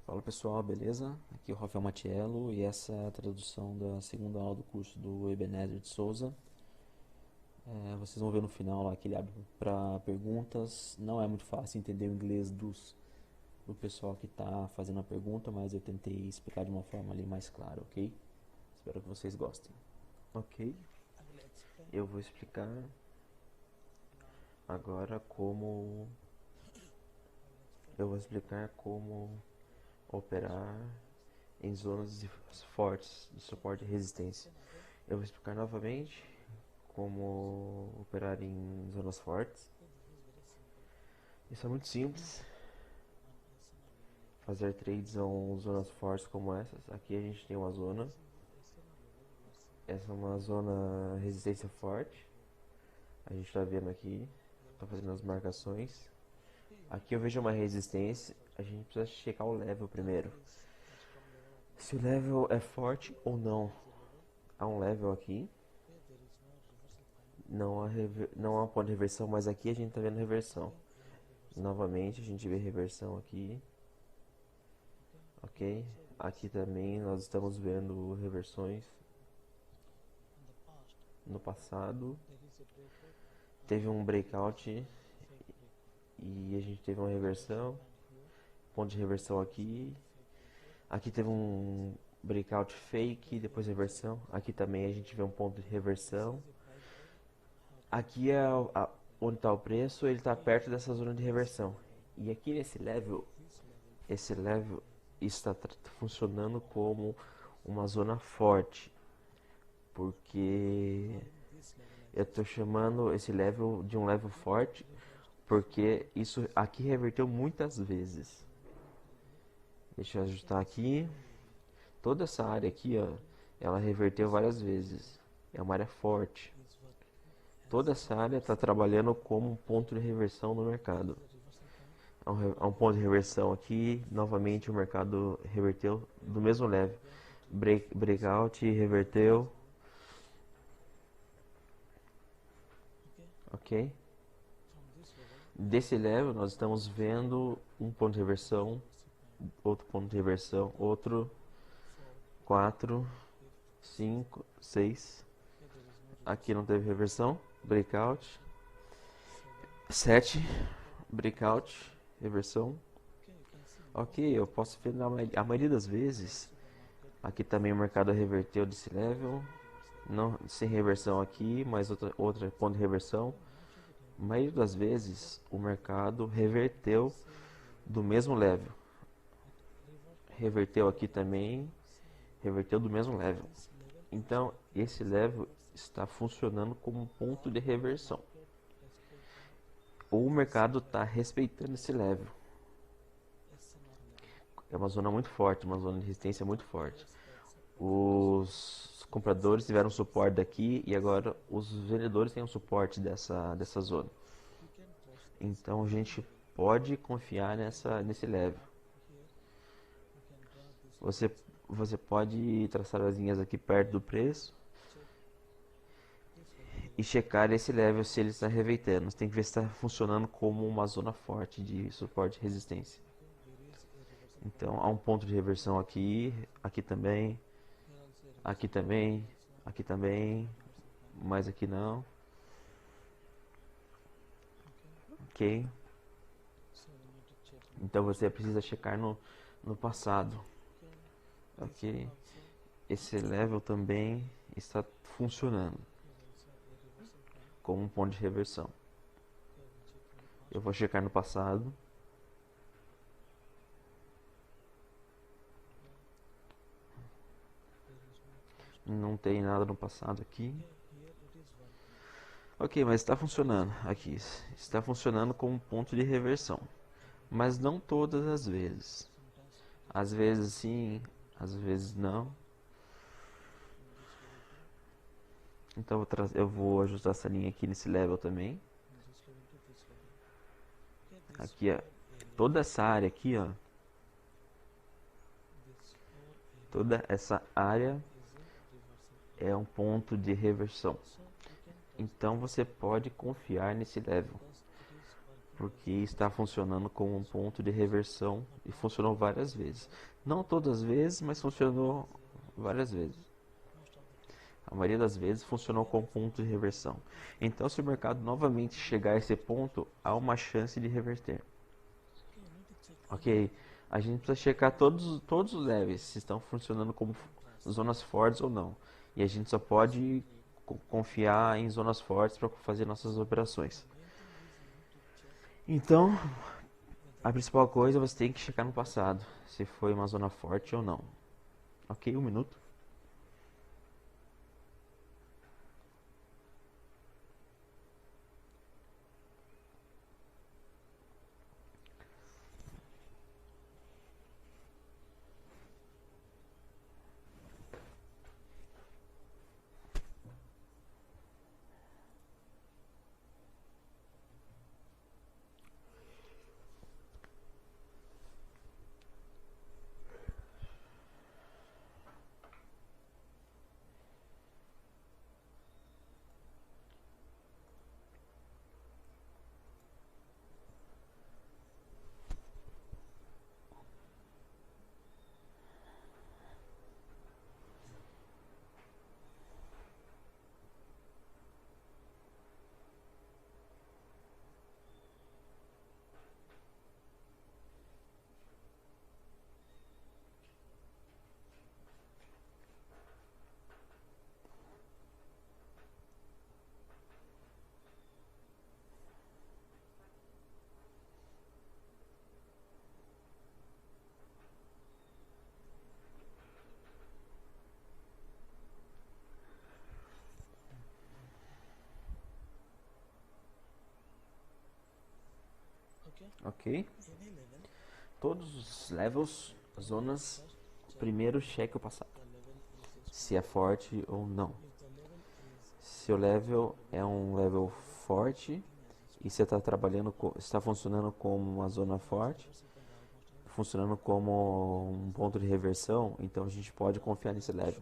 Fala pessoal, beleza? Aqui é o Rafael Matiello e essa é a tradução da segunda aula do curso do Ebenezer de Souza. Vocês vão ver no final lá que ele abre para perguntas. Não é muito fácil entender o inglês do pessoal que está fazendo a pergunta, mas eu tentei explicar de uma forma ali mais clara, ok? Espero que vocês gostem. Ok, eu vou explicar agora como operar em zonas fortes de suporte e resistência. Eu vou explicar novamente como operar em zonas fortes. Isso é muito simples. Fazer trades em zonas fortes como essas. Aqui a gente tem uma zona. Essa é uma zona resistência forte. A gente está vendo aqui. Está fazendo as marcações. Aqui eu vejo uma resistência. A gente precisa checar o level primeiro. Se o level é forte ou não. Há um level aqui. Não há ponto de reversão, mas aqui a gente está vendo reversão. Novamente a gente vê reversão aqui. Ok? Aqui também nós estamos vendo reversões. No passado teve um breakout e a gente teve uma reversão. Ponto de reversão aqui. Aqui teve um breakout fake, depois reversão. Aqui também a gente vê um ponto de reversão. Aqui é onde está o preço, ele está perto dessa zona de reversão. E aqui nesse level, esse level está funcionando como uma zona forte, porque eu estou chamando esse level de um level forte, porque isso aqui reverteu muitas vezes. Deixa eu ajustar aqui. Toda essa área aqui, ó, ela reverteu várias vezes. É uma área forte. Toda essa área está trabalhando como um ponto de reversão no mercado. Há um ponto de reversão aqui. Novamente o mercado reverteu do mesmo level. Breakout, reverteu. Ok? Desse level nós estamos vendo um ponto de reversão, outro ponto de reversão, outro, 4, 5, 6. Aqui não teve reversão, breakout. 7, breakout, reversão. Ok, eu posso ver a maioria das vezes. Aqui também o mercado reverteu desse level. Não, sem reversão aqui, mas outra ponto de reversão. A maioria das vezes o mercado reverteu do mesmo level. Reverteu aqui também, reverteu do mesmo level. Então esse level está funcionando como um ponto de reversão. O mercado está respeitando esse level. É uma zona muito forte, uma zona de resistência muito forte. Os compradores tiveram suporte daqui e agora os vendedores têm um suporte dessa zona. Então a gente pode confiar nesse level. Você, você pode traçar as linhas aqui perto do preço e checar esse level se ele está revertendo. Você tem que ver se está funcionando como uma zona forte de suporte e resistência. Então há um ponto de reversão aqui, aqui também, aqui também, aqui também, mas aqui não. Ok? Então você precisa checar no passado. Ok? Esse level também está funcionando como um ponto de reversão. Eu vou checar no passado. Não tem nada no passado aqui. Ok, mas está funcionando aqui. Está funcionando como um ponto de reversão. Mas não todas as vezes. Às vezes sim, às vezes não. Então eu vou ajustar essa linha aqui nesse level também. Aqui, ó, toda essa área aqui, ó, toda essa área é um ponto de reversão. Então você pode confiar nesse level. porque está funcionando como um ponto de reversão e funcionou várias vezes. Não todas as vezes, mas funcionou várias vezes. A maioria das vezes funcionou como ponto de reversão. Então, se o mercado novamente chegar a esse ponto, há uma chance de reverter. Ok? A gente precisa checar todos os levels, se estão funcionando como zonas fortes ou não. E a gente só pode confiar em zonas fortes para fazer nossas operações. Então, a principal coisa você tem que checar no passado, se foi uma zona forte ou não. Ok, um minuto. Ok. Todos os levels, zonas, primeiro cheque o passado. Se é forte ou não. Se o level é um level forte e você está trabalhando, está funcionando como uma zona forte, funcionando como um ponto de reversão, então a gente pode confiar nesse level.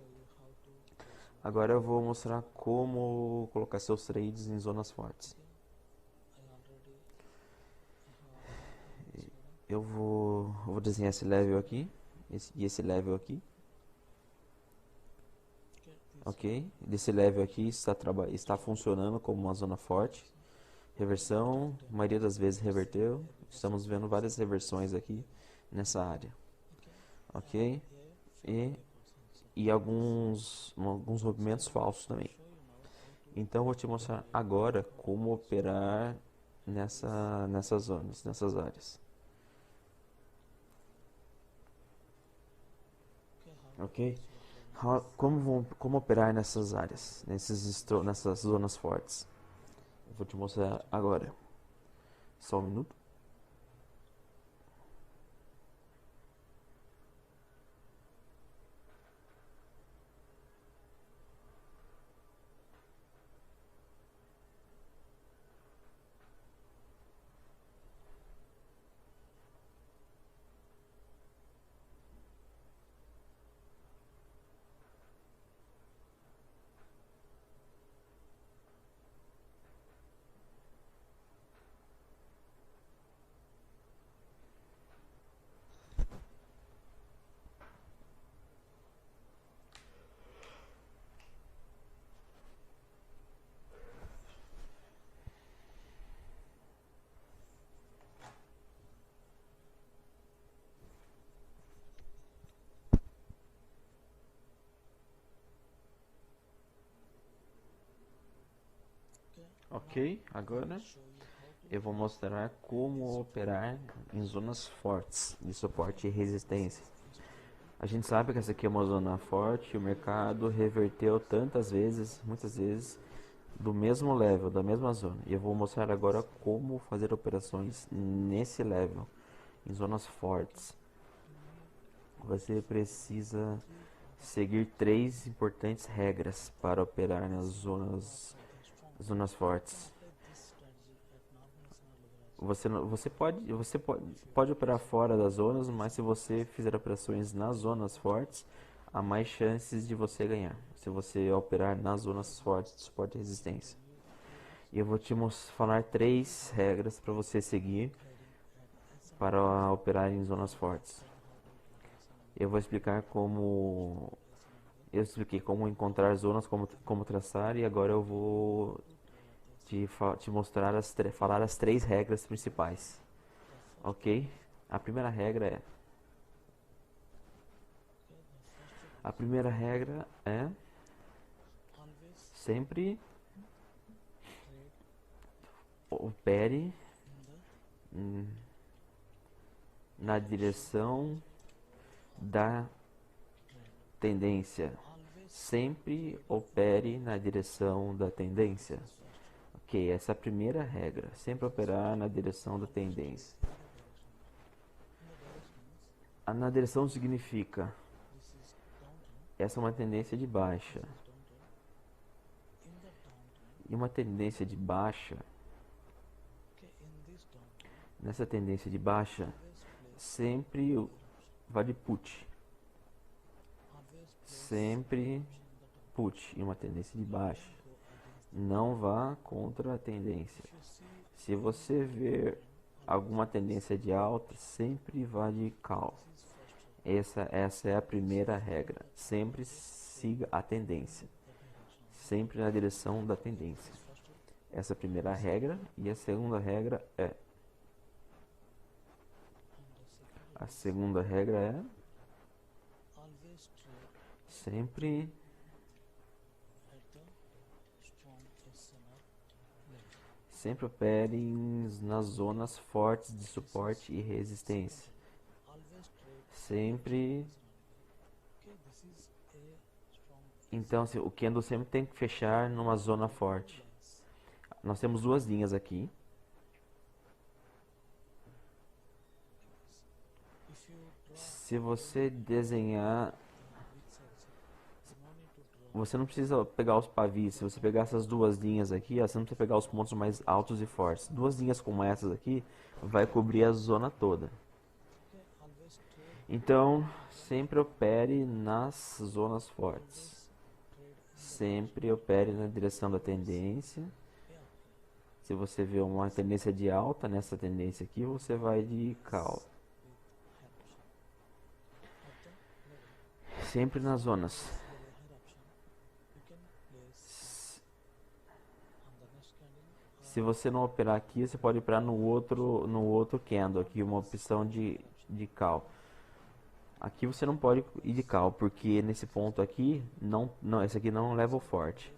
Agora eu vou mostrar como colocar seus trades em zonas fortes. Eu vou desenhar esse level aqui e esse level aqui. Ok? Desse level aqui está funcionando como uma zona forte. Reversão, a maioria das vezes reverteu. Estamos vendo várias reversões aqui nessa área. Ok? E alguns movimentos falsos também. Então eu vou te mostrar agora como operar nessas zonas, nessas áreas. Ok? Como operar nessas áreas, nessas zonas fortes? Eu vou te mostrar agora. Só um minuto. Ok, agora eu vou mostrar como operar em zonas fortes de suporte e resistência. A gente sabe que essa aqui é uma zona forte, o mercado reverteu tantas vezes, muitas vezes, do mesmo level, da mesma zona. E eu vou mostrar agora como fazer operações nesse level, em zonas fortes. Você precisa seguir três importantes regras para operar nas zonas fortes. Você pode operar fora das zonas, mas se você fizer operações nas zonas fortes, há mais chances de você ganhar. Se você operar nas zonas fortes de suporte e resistência. E eu vou te falar 3 regras para você seguir para operar em zonas fortes. Eu vou explicar como... Eu expliquei como encontrar zonas, como traçar, e agora eu vou te mostrar, falar as 3 regras principais. Ok? A primeira regra é... A primeira regra é sempre opere na direção da tendência. Sempre opere na direção da tendência. Ok, essa é a primeira regra. Sempre operar na direção da tendência. Na direção significa... Essa é uma tendência de baixa. E uma tendência de baixa... Nessa tendência de baixa, sempre vale put. Sempre put em uma tendência de baixa. Não vá contra a tendência. Se você ver alguma tendência de alta, sempre vá de call. Essa é a primeira regra. Sempre siga a tendência. Sempre na direção da tendência. Essa é a primeira regra. E a segunda regra é... A segunda regra é... Sempre opere nas zonas fortes de suporte e resistência. Sempre. Então, o candle sempre tem que fechar numa zona forte. Nós temos 2 linhas aqui. Se você desenhar... Você não precisa pegar os pavis. Se você pegar essas 2 linhas aqui, você não precisa pegar os pontos mais altos e fortes. 2 linhas como essas aqui vai cobrir a zona toda. Então, sempre opere nas zonas fortes. Sempre opere na direção da tendência. Se você vê uma tendência de alta, nessa tendência aqui, você vai de call. Sempre nas zonas. Se você não operar aqui, você pode operar no outro candle, aqui uma opção de call. Aqui você não pode ir de call, porque nesse ponto aqui, esse aqui não é um level forte.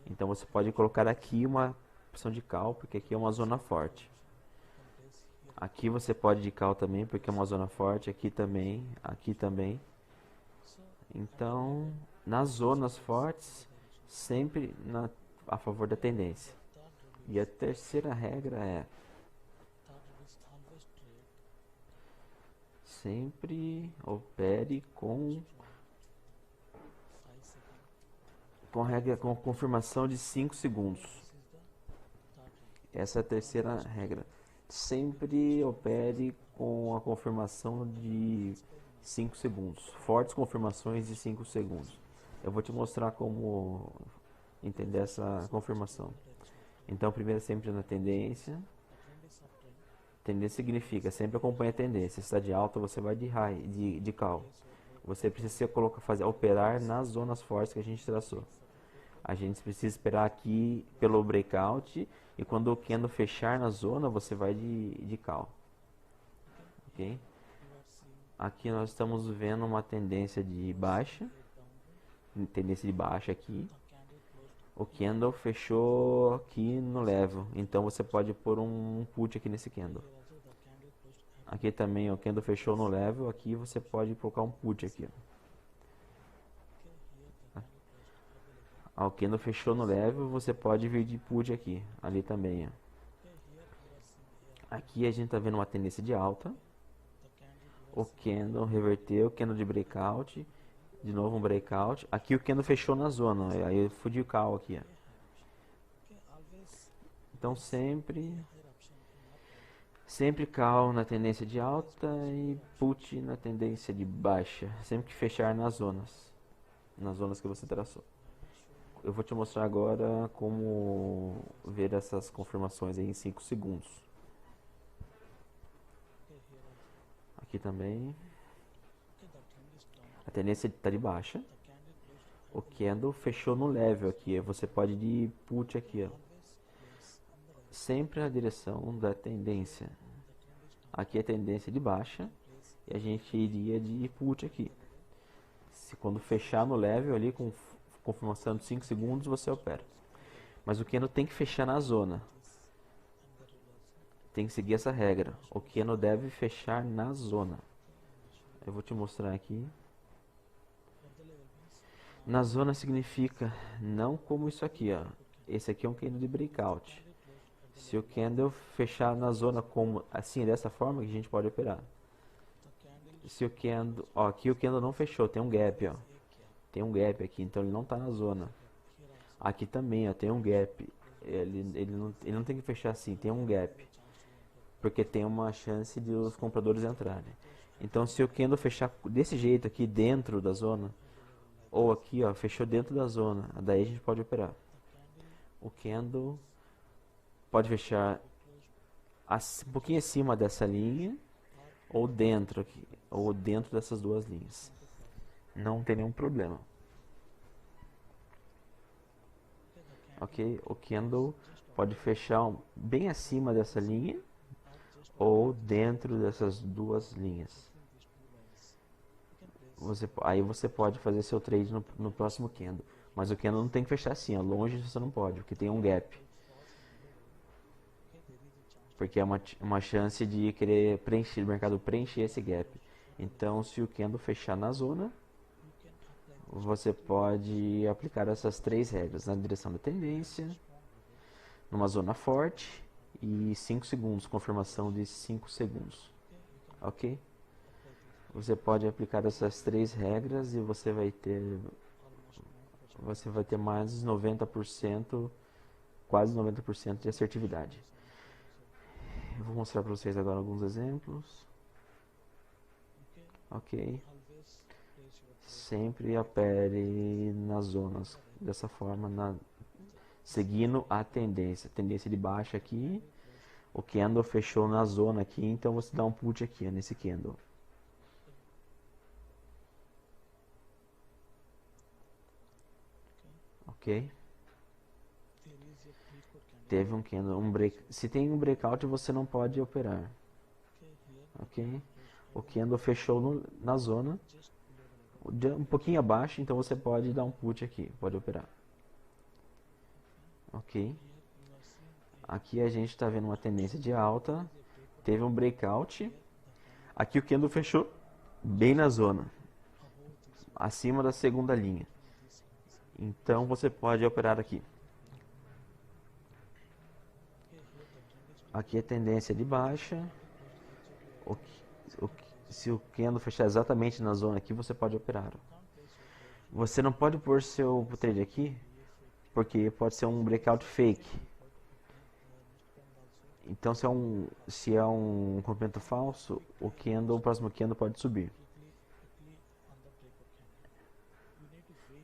Então você pode colocar aqui uma opção de call, porque aqui é uma zona forte. Aqui você pode de call também, porque é uma zona forte, aqui também, aqui também. Então, nas zonas fortes, sempre a favor da tendência. E a terceira regra é... Sempre opere com confirmação de 5 segundos. Essa é a terceira regra. Sempre opere com a confirmação de 5 segundos. Fortes confirmações de 5 segundos. Eu vou te mostrar como entender essa confirmação. Então, primeiro sempre na tendência. Tendência significa sempre acompanha a tendência. Se está de alta, você vai de high, de call. Você precisa operar nas zonas fortes que a gente traçou. A gente precisa esperar aqui pelo breakout. E quando o candle fechar na zona, você vai de call. Ok? Aqui nós estamos vendo uma tendência de baixa. Tendência de baixa aqui. O candle fechou aqui no level, então você pode pôr um put aqui nesse candle. Aqui também o candle fechou no level, aqui você pode colocar um put aqui. O candle fechou no level, você pode vir de put aqui, ali também. Aqui a gente está vendo uma tendência de alta. O candle reverteu, candle de breakout. De novo um breakout. Aqui o candle fechou na zona. Aí eu fui de call aqui. Então sempre call na tendência de alta e put na tendência de baixa. Sempre que fechar nas zonas. Nas zonas que você traçou. eu vou te mostrar agora como ver essas confirmações aí em 5 segundos. Aqui também. A tendência está de baixa. O candle fechou no level aqui. Você pode ir de put aqui, ó. Sempre a direção da tendência. Aqui é tendência de baixa. E a gente iria de put aqui. Se quando fechar no level ali com confirmação de 5 segundos, você opera. Mas o candle tem que fechar na zona. Tem que seguir essa regra. O candle deve fechar na zona. Eu vou te mostrar aqui. Na zona significa não como isso aqui, ó. Esse aqui é um candle de breakout. Se o candle fechar na zona como assim, dessa forma, que a gente pode operar. Se o candle, ó, aqui o candle não fechou, tem um gap, ó. Tem um gap aqui, então ele não está na zona. Aqui também, ó, tem um gap. Ele não tem que fechar assim, tem um gap. Porque tem uma chance de os compradores entrarem. Então, se o candle fechar desse jeito aqui dentro da zona, ou aqui, ó, fechou dentro da zona, daí a gente pode operar. O candle pode fechar um pouquinho acima dessa linha, ou dentro aqui, ou dentro dessas duas linhas. Não tem nenhum problema. Ok? O candle pode fechar bem acima dessa linha ou dentro dessas duas linhas. Aí você pode fazer seu trade no próximo candle. Mas o candle não tem que fechar assim, ó, longe você não pode, porque tem um gap. Porque é uma chance de querer preencher, o mercado preencher esse gap. Então, se o candle fechar na zona, você pode aplicar essas três regras na direção da tendência, numa zona forte e 5 segundos, confirmação de 5 segundos. Ok? Você pode aplicar essas três regras e você vai ter mais de 90%, quase 90% de assertividade. Eu vou mostrar para vocês agora alguns exemplos. Ok? Sempre opere nas zonas dessa forma, seguindo a tendência. Tendência de baixa aqui. O candle fechou na zona aqui, então você dá um put aqui, ó, nesse candle. Ok? Teve um candle, se tem um breakout, você não pode operar. Ok? O candle fechou na zona, um pouquinho abaixo, então você pode dar um put aqui, pode operar. Ok? Aqui a gente está vendo uma tendência de alta, teve um breakout. Aqui o candle fechou bem na zona, acima da segunda linha. Então você pode operar aqui. Aqui é tendência de baixa. Se o candle fechar exatamente na zona aqui, você pode operar. Você não pode pôr seu trade aqui, porque pode ser um breakout fake. Então, se é um comprimento falso, o próximo candle pode subir.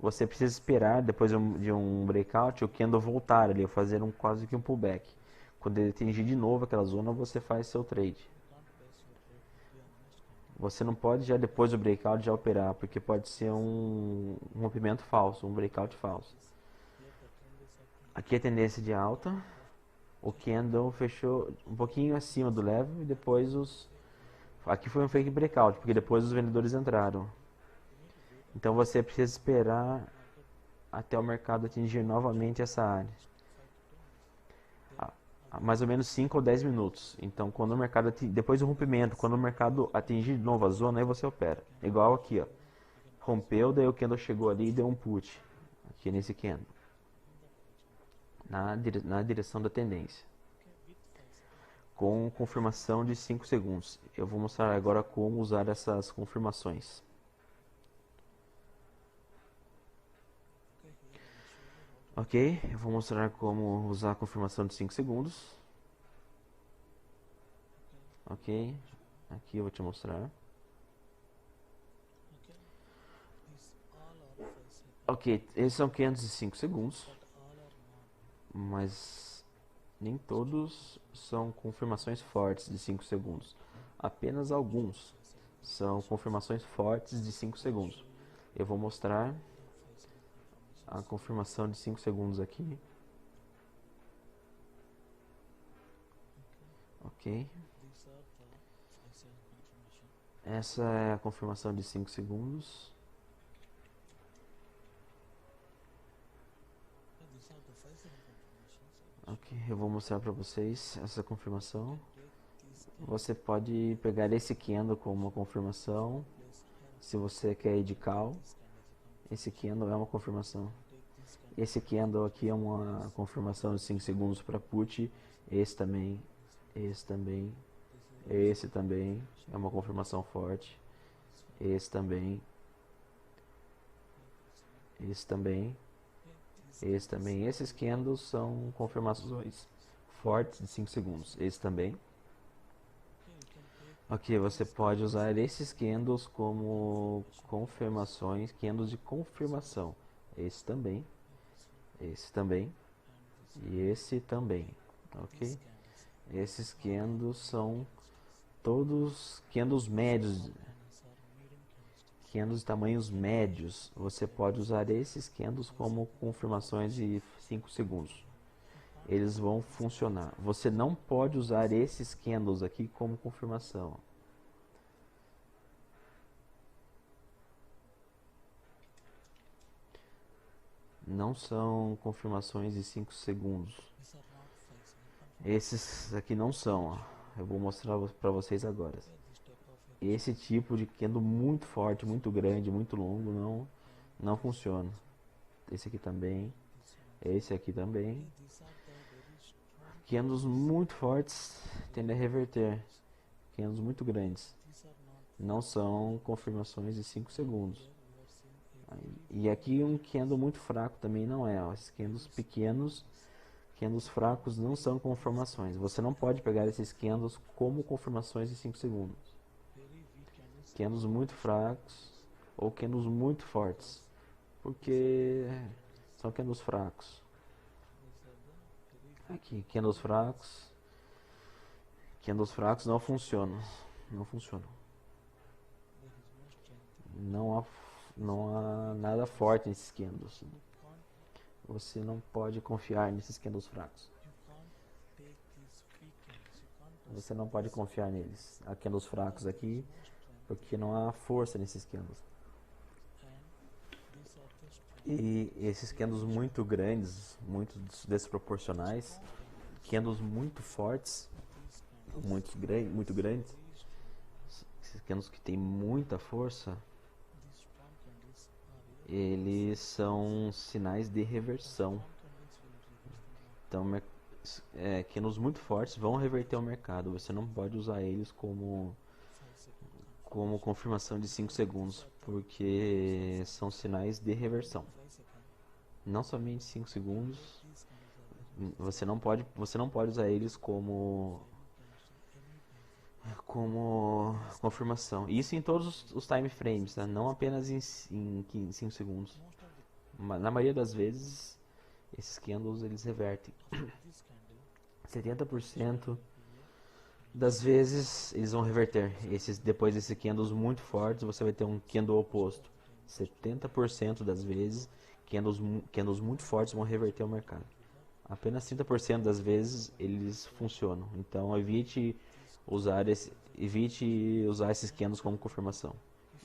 Você precisa esperar, depois de um breakout, o candle voltar ali, fazer quase que um pullback. Quando ele atingir de novo aquela zona, você faz seu trade. Você não pode já depois do breakout já operar, porque pode ser um rompimento falso, um breakout falso. Aqui é tendência de alta. O candle fechou um pouquinho acima do level e depois aqui foi um fake breakout, porque depois os vendedores entraram. Então você precisa esperar até o mercado atingir novamente essa área. Mais ou menos 5 ou 10 minutos. Então quando o mercado depois do rompimento, quando o mercado atingir de novo a zona, aí você opera. Igual aqui, ó. Rompeu, daí o candle chegou ali e deu um put. Aqui nesse candle. Na direção da tendência. Com confirmação de 5 segundos. Eu vou mostrar agora como usar essas confirmações. Ok, eu vou mostrar como usar a confirmação de 5 segundos. Ok, aqui eu vou te mostrar. Ok, esses são 505 segundos, mas nem todos são confirmações fortes de 5 segundos. Apenas alguns são confirmações fortes de 5 segundos. Eu vou mostrar a confirmação de 5 segundos aqui. Ok. Essa é a confirmação de 5 segundos. Ok, eu vou mostrar para vocês essa confirmação. Você pode pegar esse candle como uma confirmação. Se você quer ir de call, esse candle é uma confirmação. Esse candle aqui é uma confirmação de 5 segundos para put. Esse também, esse também, esse também é uma confirmação forte. Esse também, esse também, esse também. Esses candles são confirmações fortes de 5 segundos. Esse também. Ok, você pode usar esses candles como confirmações, candles de confirmação. Esse também, esse também e esse também. Ok? Esses candles são todos candles médios, candles de tamanhos médios. Você pode usar esses candles como confirmações de 5 segundos. Eles vão funcionar. Você não pode usar esses candles aqui como confirmação. Não são confirmações de 5 segundos. Esses aqui não são. Ó. Eu vou mostrar para vocês agora. Esse tipo de candle muito forte, muito grande, muito longo não funciona. Esse aqui também. Esse aqui também. Candles muito fortes tendem a reverter. Candles muito grandes. Não são confirmações de 5 segundos. E aqui um candle muito fraco também não é. Ó. Esses candles pequenos, candles fracos não são confirmações. Você não pode pegar esses candles como confirmações de 5 segundos. Candles muito fracos ou candles muito fortes. Porque são candles fracos. Aqui, candles fracos. Candles fracos não funcionam. Não funcionam. Não há nada forte nesses candles. Você não pode confiar nesses candles fracos. Você não pode confiar neles. Há candles fracos aqui, porque não há força nesses candles. E esses candles muito grandes, muito desproporcionais, candles muito fortes, muito grandes, esses candles que têm muita força, eles são sinais de reversão. Então, candles muito fortes vão reverter o mercado. Você não pode usar eles como confirmação de 5 segundos, porque são sinais de reversão. Não somente 5 segundos. Você não pode usar eles como confirmação. Isso em todos os time frames, tá? Não apenas em 5 segundos. Na maioria das vezes, esses candles eles revertem. 70% das vezes eles vão reverter. Depois desses candles muito fortes, você vai ter um candle oposto. 70% das vezes, candles muito fortes vão reverter o mercado. Apenas 30% das vezes eles funcionam. Então evite usar esses candles como confirmação.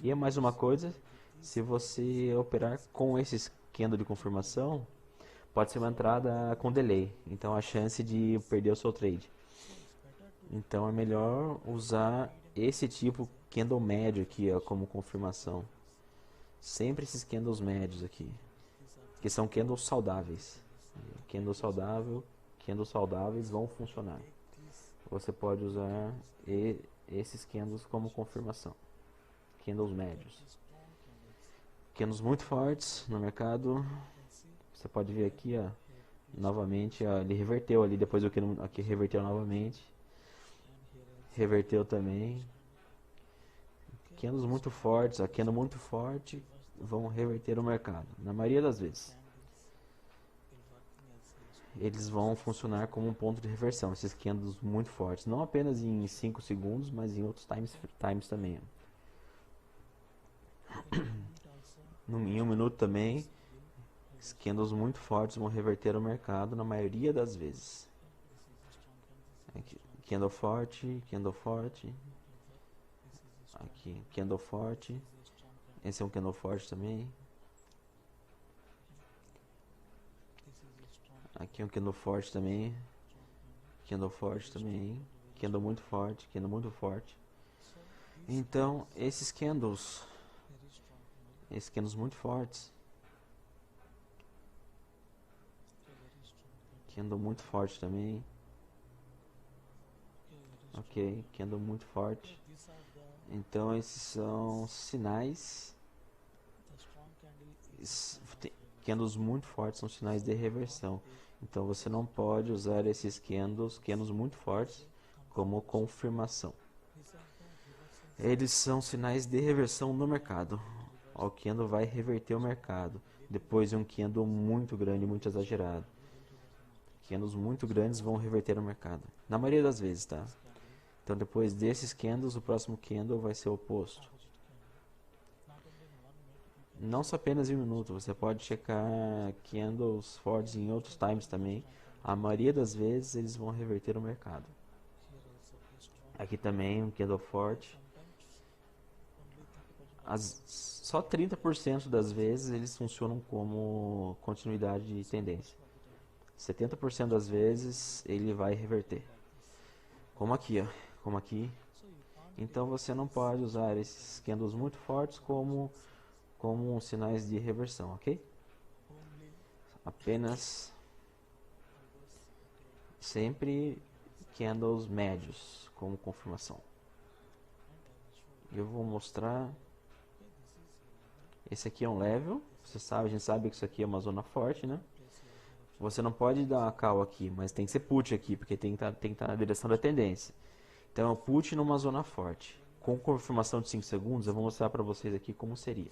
E é mais uma coisa, se você operar com esses candles de confirmação, pode ser uma entrada com delay. Então a chance de perder o seu trade. Então é melhor usar esse tipo candle médio aqui, ó, como confirmação. Sempre esses candles médios aqui, que são candles saudáveis. Candles saudáveis vão funcionar. Você pode usar esses candles como confirmação. Candles médios. Candles muito fortes no mercado. Você pode ver aqui, ó, novamente, ó, ele reverteu ali, depois aqui reverteu novamente. Reverteu também. Candles muito fortes, ó, candle muito forte, vão reverter o mercado. Na maioria das vezes, eles vão funcionar como um ponto de reversão, esses candles muito fortes, não apenas em 5 segundos, mas em outros times também. Em 1 minuto também, candles muito fortes vão reverter o mercado na maioria das vezes. Aqui, candle forte, aqui, candle forte, esse é um candle forte também. Aqui é um candle forte também, candle forte também, candle muito forte, candle muito forte. Então, esses candles muito fortes, candle muito forte também, ok, candle muito forte. Então, esses são sinais, candles muito fortes são sinais de reversão. Então, você não pode usar esses candles muito fortes, como confirmação. Eles são sinais de reversão no mercado. O candle vai reverter o mercado depois de um candle muito grande, muito exagerado. Candles muito grandes vão reverter o mercado, na maioria das vezes, tá? Então, depois desses candles, o próximo candle vai ser o oposto. Não só apenas em 1 minuto, você pode checar candles fortes em outros times também. A maioria das vezes eles vão reverter o mercado. Aqui também um candle forte. Só 30% das vezes eles funcionam como continuidade de tendência. 70% das vezes ele vai reverter. Como aqui, ó. Como aqui. Então você não pode usar esses candles muito fortes como sinais de reversão, ok? Apenas sempre candles médios como confirmação. Eu vou mostrar. Esse aqui é um level. Você sabe, a gente sabe que isso aqui é uma zona forte, né? Você não pode dar uma call aqui, mas tem que ser put aqui, porque tem que estar na direção da tendência. Então, put numa zona forte. Com confirmação de 5 segundos, eu vou mostrar para vocês aqui como seria.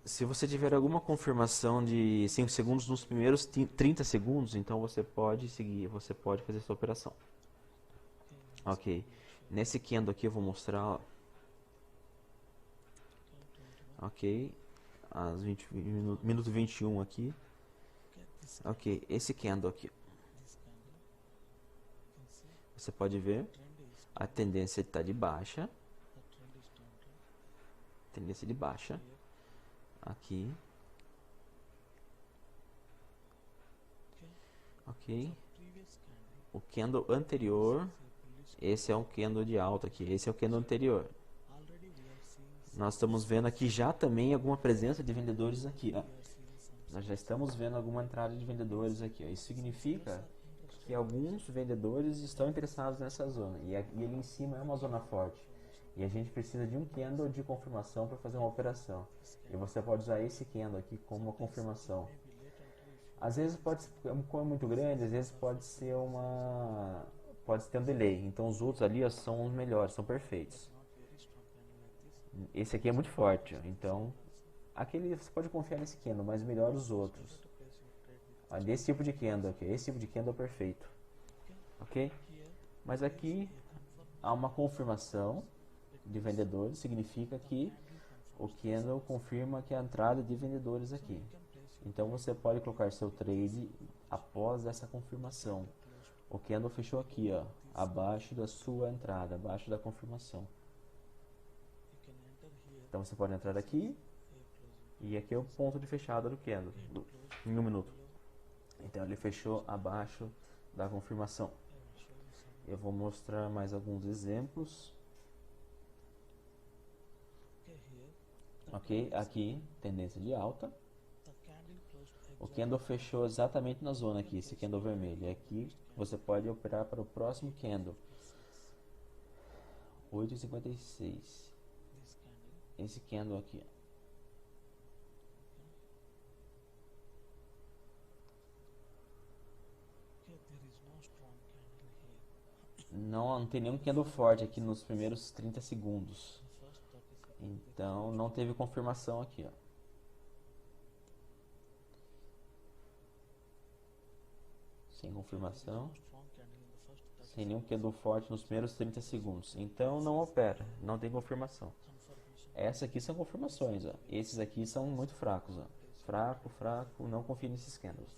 Se você tiver alguma confirmação de 5 segundos nos primeiros 30 segundos, então você pode seguir, você pode fazer essa operação. Ok. Nesse candle aqui eu vou mostrar, ó. Ok. Às minuto 21 aqui. Ok, esse candle aqui. Você pode ver, a tendência está de baixa. Tendência de baixa. Aqui. Ok. O candle anterior, esse é um candle de alta aqui. Esse é o candle anterior. Nós estamos vendo aqui já também alguma presença de vendedores aqui, ó. Nós já estamos vendo alguma entrada de vendedores aqui, ó. Isso significa que alguns vendedores estão interessados nessa zona. E ali em cima é uma zona forte. E a gente precisa de um candle de confirmação para fazer uma operação. E você pode usar esse candle aqui como uma confirmação. Às vezes pode ser muito grande, às vezes pode ter um delay. Então os outros ali, ó, são os melhores, são perfeitos. Esse aqui é muito forte, ó. Então aquele você pode confiar nesse candle, mas melhor os outros. Desse tipo de candle aqui, esse tipo de candle é perfeito, ok? Mas aqui há uma confirmação de vendedores, significa que o candle confirma que a entrada de vendedores aqui. Então você pode colocar seu trade após essa confirmação. O candle fechou aqui, ó, abaixo da sua entrada, abaixo da confirmação. Então você pode entrar aqui, e aqui é o ponto de fechada do candle, em 1 minuto. Então ele fechou abaixo da confirmação. Eu vou mostrar mais alguns exemplos. Ok, aqui tendência de alta. O candle fechou exatamente na zona aqui, esse candle vermelho. E aqui você pode operar para o próximo candle. 8,56. Esse candle aqui. Não tem nenhum candle forte aqui nos primeiros 30 segundos. Então não teve confirmação aqui, ó. Sem confirmação, sem nenhum candle forte nos primeiros 30 segundos. Então não opera, não tem confirmação. Essas aqui são confirmações, ó. Esses aqui são muito fracos, ó. Fraco, fraco, não confie nesses candles.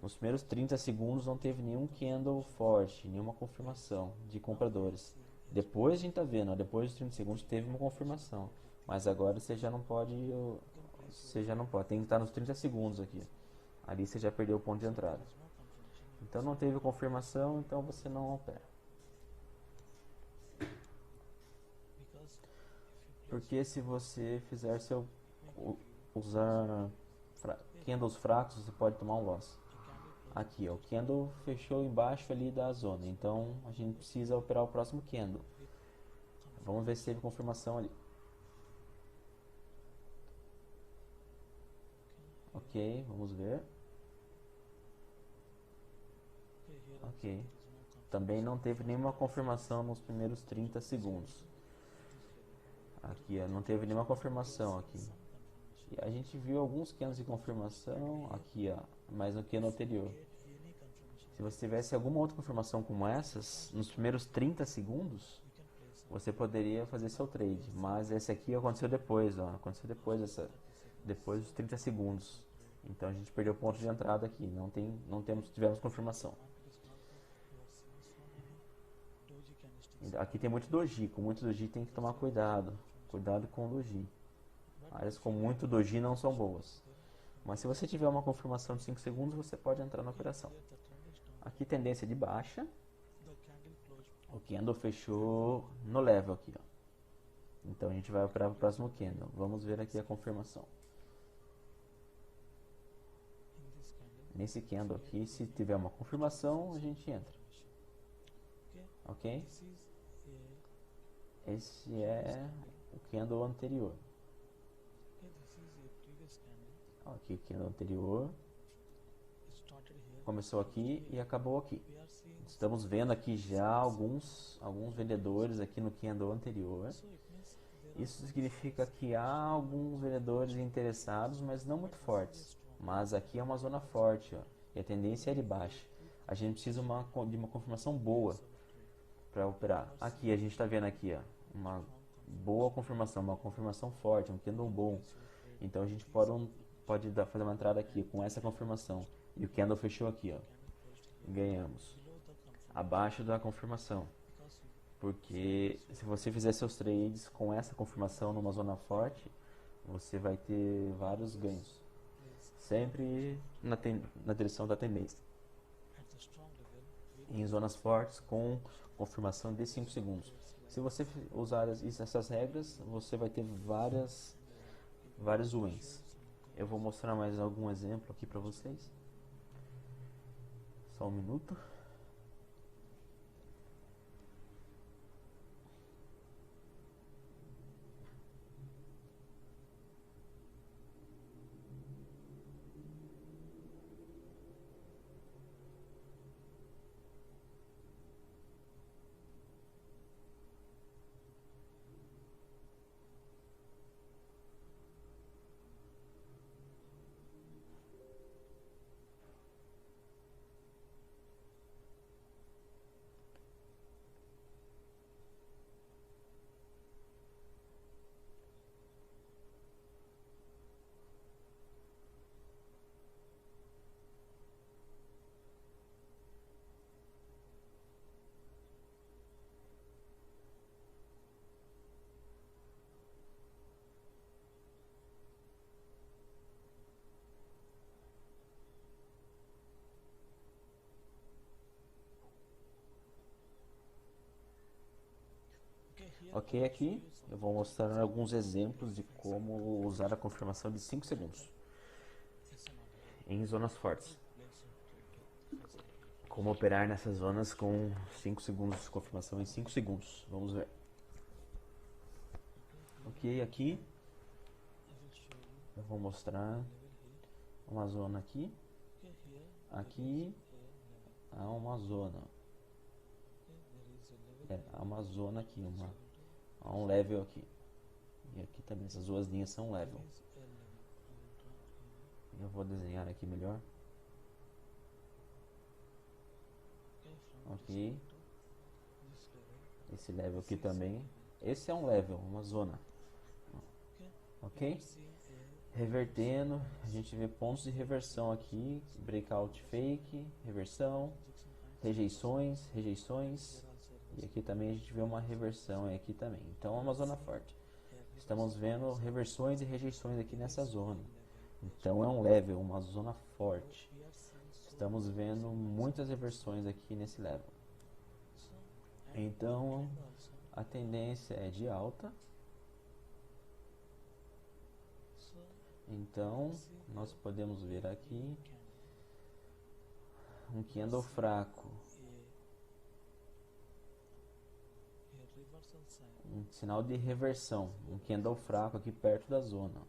Nos primeiros 30 segundos não teve nenhum candle forte, nenhuma confirmação de compradores. Depois a gente tá vendo, ó, depois dos 30 segundos teve uma confirmação. Mas agora você já não pode, tem que estar nos 30 segundos aqui. Ali você já perdeu o ponto de entrada. Então não teve confirmação, então você não opera. Porque se você fizer usar candles fracos, você pode tomar um loss. Aqui, ó, o candle fechou embaixo ali da zona, então a gente precisa operar o próximo candle. Vamos ver se teve confirmação ali. Ok, vamos ver. Ok. Também não teve nenhuma confirmação nos primeiros 30 segundos. Aqui, ó, não teve nenhuma confirmação aqui. E a gente viu alguns candles de confirmação aqui, ó, mas no candle anterior. Se você tivesse alguma outra confirmação como essas, nos primeiros 30 segundos, você poderia fazer seu trade. Mas esse aqui aconteceu depois, ó, aconteceu depois dos 30 segundos. Então a gente perdeu o ponto de entrada aqui, tivemos confirmação. Aqui tem muito doji, com muito doji tem que tomar cuidado. Cuidado com o doji. Áreas com muito doji não são boas. Mas se você tiver uma confirmação de 5 segundos, você pode entrar na operação. Aqui tendência de baixa. O candle fechou no level aqui, ó. Então a gente vai operar para o próximo candle. Vamos ver aqui a confirmação. Nesse candle aqui, se tiver uma confirmação, a gente entra. Ok? Esse é o candle anterior. Aqui o candle anterior. Começou aqui e acabou aqui. Estamos vendo aqui já alguns vendedores aqui no candle anterior. Isso significa que há alguns vendedores interessados, mas não muito fortes. Mas aqui é uma zona forte, ó, e a tendência é de baixa. A gente precisa de uma confirmação boa para operar. Aqui a gente está vendo aqui, ó, uma boa confirmação, uma confirmação forte, um candle bom. Então a gente pode fazer uma entrada aqui com essa confirmação. E o candle fechou aqui, ó. Ganhamos. Abaixo da confirmação. Porque se você fizer seus trades com essa confirmação numa zona forte, você vai ter vários ganhos. Sempre na direção da tendência. Em zonas fortes com confirmação de 5 segundos. Se você usar essas regras, você vai ter vários wins. Eu vou mostrar mais algum exemplo aqui para vocês. Só um minuto. Ok, aqui eu vou mostrar alguns exemplos de como usar a confirmação de 5 segundos em zonas fortes. Como operar nessas zonas com 5 segundos de confirmação em 5 segundos. Vamos ver. Ok, aqui eu vou mostrar uma zona aqui. Aqui há uma zona. Há uma zona aqui, há um level aqui. E aqui também, essas duas linhas são level. Eu vou desenhar aqui melhor. Ok. Esse level aqui também. Esse é um level, uma zona. Ok? Revertendo, a gente vê pontos de reversão aqui. Breakout fake, reversão, rejeições, rejeições. E aqui também a gente vê uma reversão aqui também. Então é uma zona forte. Estamos vendo reversões e rejeições aqui nessa zona. Então é um level, uma zona forte. Estamos vendo muitas reversões aqui nesse level. Então a tendência é de alta. Então nós podemos ver aqui um candle fraco, um sinal de reversão, um candle fraco aqui perto da zona.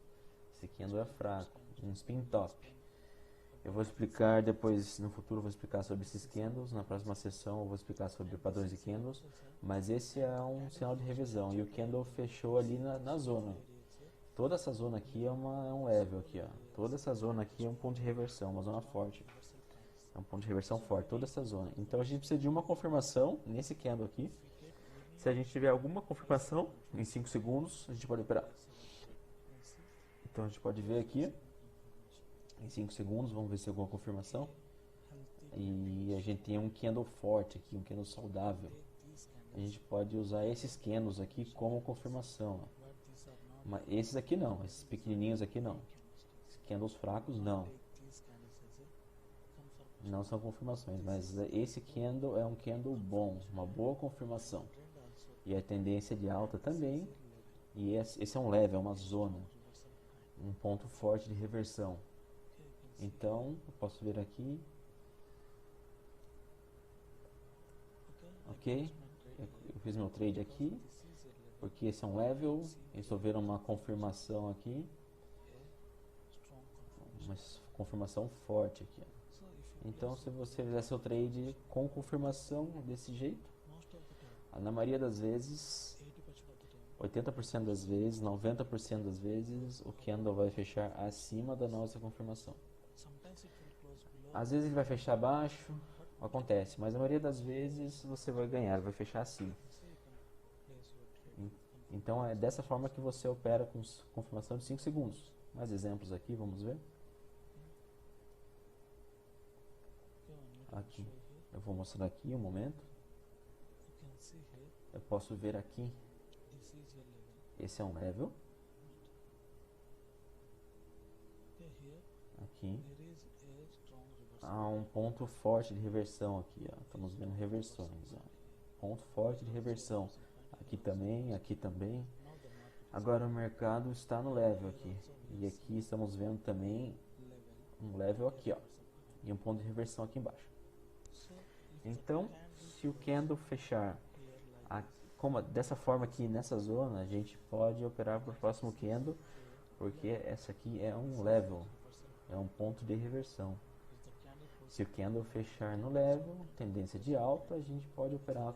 Esse candle é fraco, um spin top. Eu vou explicar depois, no futuro, vou explicar sobre esses candles. Na próxima sessão eu vou explicar sobre padrões de candles. Mas esse é um sinal de revisão. E o candle fechou ali na zona. Toda essa zona aqui é um level aqui, ó. Toda essa zona aqui é um ponto de reversão, uma zona forte. É um ponto de reversão forte, toda essa zona. Então a gente precisa de uma confirmação nesse candle aqui. Se a gente tiver alguma confirmação, em 5 segundos, a gente pode operar. Então a gente pode ver aqui. Em 5 segundos, vamos ver se tem alguma confirmação. E a gente tem um candle forte aqui, um candle saudável. A gente pode usar esses candles aqui como confirmação. Mas esses aqui não, esses pequenininhos aqui não. Esses candles fracos não. Não são confirmações, mas esse candle é um candle bom, uma boa confirmação. E a tendência de alta também. E esse é um level, é uma zona. Um ponto forte de reversão. Então, eu posso ver aqui. Ok? Eu fiz meu trade aqui. Porque esse é um level. Eu estou vendo uma confirmação aqui. Uma confirmação forte aqui. Então, se você fizer seu trade com confirmação desse jeito, na maioria das vezes, 80% das vezes, 90% das vezes, o candle vai fechar acima da nossa confirmação. Às vezes ele vai fechar abaixo, acontece, mas a maioria das vezes você vai ganhar, vai fechar acima. Então é dessa forma que você opera com confirmação de 5 segundos. Mais exemplos aqui, vamos ver. Aqui, eu vou mostrar aqui um momento. Eu posso ver aqui. Esse é um level. Aqui. Há um ponto forte de reversão aqui, ó. Estamos vendo reversões, ó. Ponto forte de reversão. Aqui também, aqui também. Agora o mercado está no level aqui. E aqui estamos vendo também um level aqui, ó. E um ponto de reversão aqui embaixo. Então, se o candle fechar dessa forma aqui nessa zona, a gente pode operar para o próximo candle, porque essa aqui é um level, é um ponto de reversão. Se o candle fechar no level, tendência de alta, a gente pode operar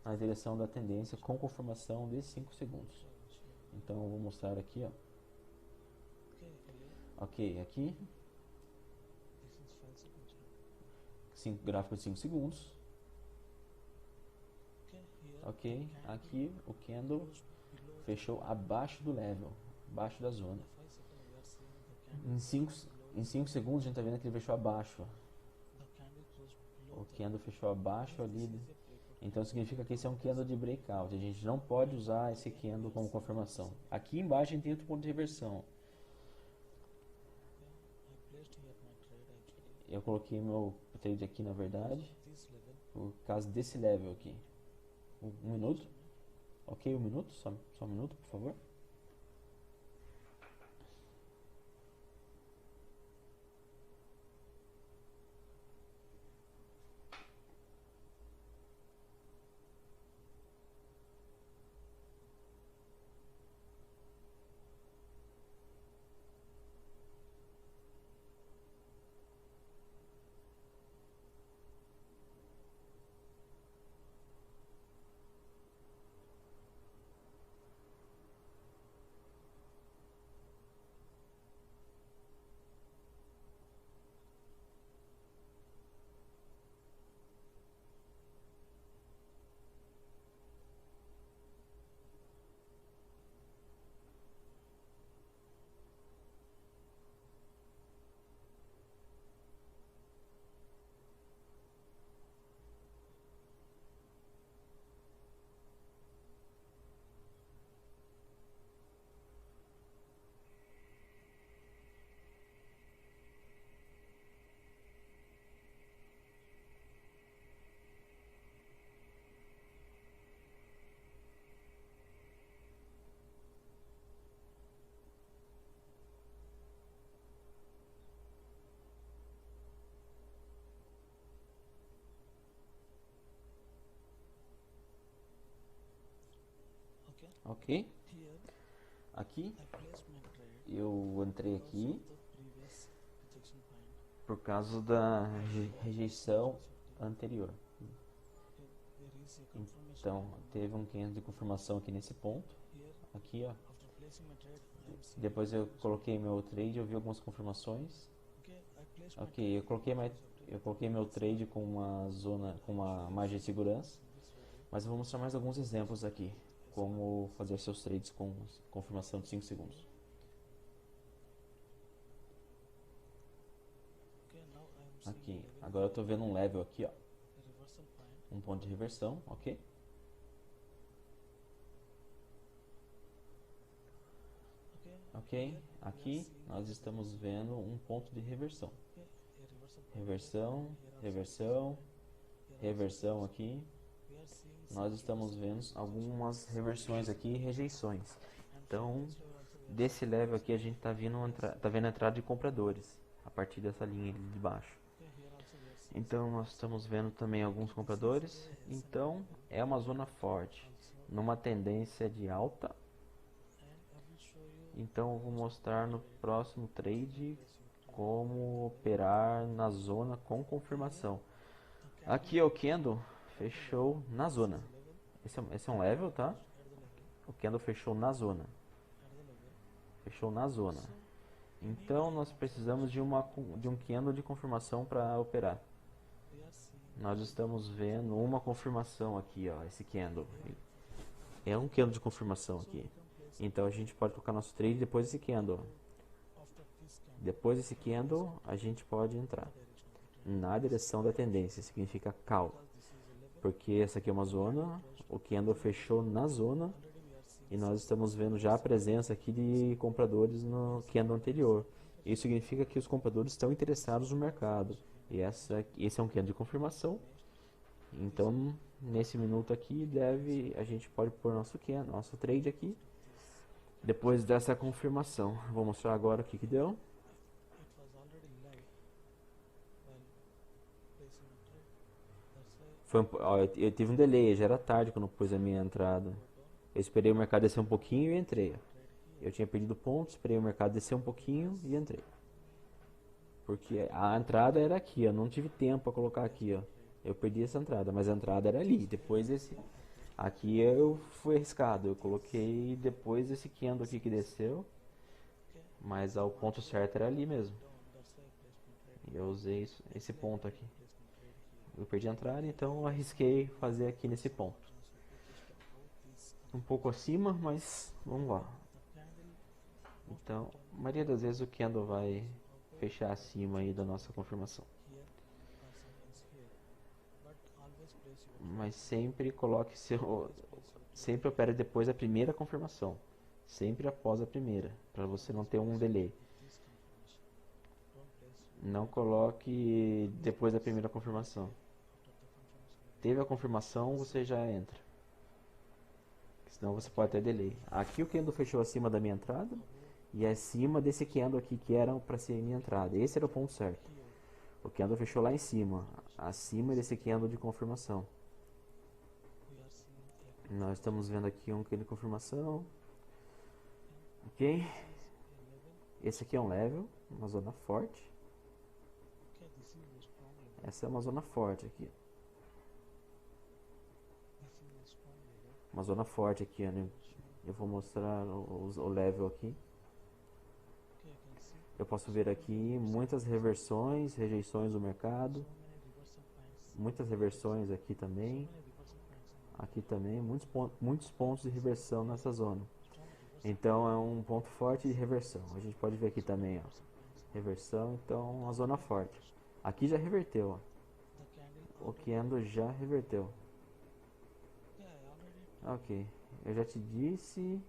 na direção da tendência com confirmação de 5 segundos. Então eu vou mostrar aqui, ó. Ok, aqui. Gráfico de 5 segundos. Ok, aqui o candle fechou abaixo do level, abaixo da zona. Em 5 segundos a gente está vendo que ele fechou abaixo. O candle fechou abaixo ali. Então significa que esse é um candle de breakout. A gente não pode usar esse candle como confirmação. Aqui embaixo a gente tem outro ponto de reversão. Eu coloquei meu trade aqui na verdade, por causa desse level aqui. Um minuto. Ok, um minuto. Só um minuto, por favor. ok? Aqui eu entrei aqui por causa da rejeição anterior. Então teve um candle de confirmação aqui nesse ponto. Aqui, ó. Depois eu coloquei meu trade, eu vi algumas confirmações. Ok, eu coloquei meu trade com uma zona, com uma margem de segurança. Mas eu vou mostrar mais alguns exemplos aqui, como fazer seus trades com confirmação de 5 segundos. Aqui, agora eu estou vendo um level aqui, ó, um ponto de reversão, ok? Ok, aqui nós estamos vendo um ponto de reversão. Reversão, reversão, reversão aqui. Nós estamos vendo algumas reversões aqui e rejeições. Então, desse level aqui a gente está vendo a entrada de compradores a partir dessa linha ali de baixo. Então, nós estamos vendo também alguns compradores. Então, é uma zona forte, numa tendência de alta. Então, eu vou mostrar no próximo trade como operar na zona com confirmação. Aqui o candle fechou na zona. Esse é um level, tá? O candle fechou na zona. Fechou na zona. Então nós precisamos de um candle de confirmação para operar. Nós estamos vendo uma confirmação aqui, ó, esse candle. É um candle de confirmação aqui. Então a gente pode colocar nosso trade depois desse candle. Depois desse candle a gente pode entrar na direção da tendência, significa call. Porque essa aqui é uma zona, o candle fechou na zona e nós estamos vendo já a presença aqui de compradores no candle anterior. Isso significa que os compradores estão interessados no mercado. E esse é um candle de confirmação. Então, nesse minuto aqui, a gente pode pôr nosso trade aqui. Depois dessa confirmação, vou mostrar agora o que deu. Eu tive um delay, já era tarde quando pus a minha entrada. Eu esperei o mercado descer um pouquinho e entrei. Eu tinha perdido pontos, esperei o mercado descer um pouquinho e entrei. Porque a entrada era aqui, eu não tive tempo para colocar aqui, ó. Eu perdi essa entrada, mas a entrada era ali. Depois aqui eu fui arriscado, eu coloquei depois desse candle aqui que desceu, mas o ponto certo era ali mesmo. E eu usei esse ponto aqui. Eu perdi a entrada, então eu arrisquei fazer aqui nesse ponto. Um pouco acima, mas vamos lá. Então, a maioria das vezes o candle vai fechar acima aí da nossa confirmação. Mas sempre sempre opere depois da primeira confirmação. Sempre após a primeira, para você não ter um delay. Não coloque depois da primeira confirmação. Teve a confirmação, você já entra. Senão você pode ter delay. Aqui o candle fechou acima da minha entrada e acima desse candle aqui que era para ser minha entrada. Esse era o ponto certo. O candle fechou lá em cima, acima desse candle de confirmação. Nós estamos vendo aqui um candle de confirmação. Ok? Esse aqui é um level, uma zona forte. Essa é uma zona forte aqui. Uma zona forte aqui, né? Eu vou mostrar o level aqui. Eu posso ver aqui muitas reversões, rejeições do mercado. Muitas reversões aqui também. Aqui também, muitos pontos de reversão nessa zona. Então é um ponto forte de reversão. A gente pode ver aqui também, ó. Reversão, então uma zona forte. Aqui já reverteu, ó. O candle já reverteu. Ok, eu já te disse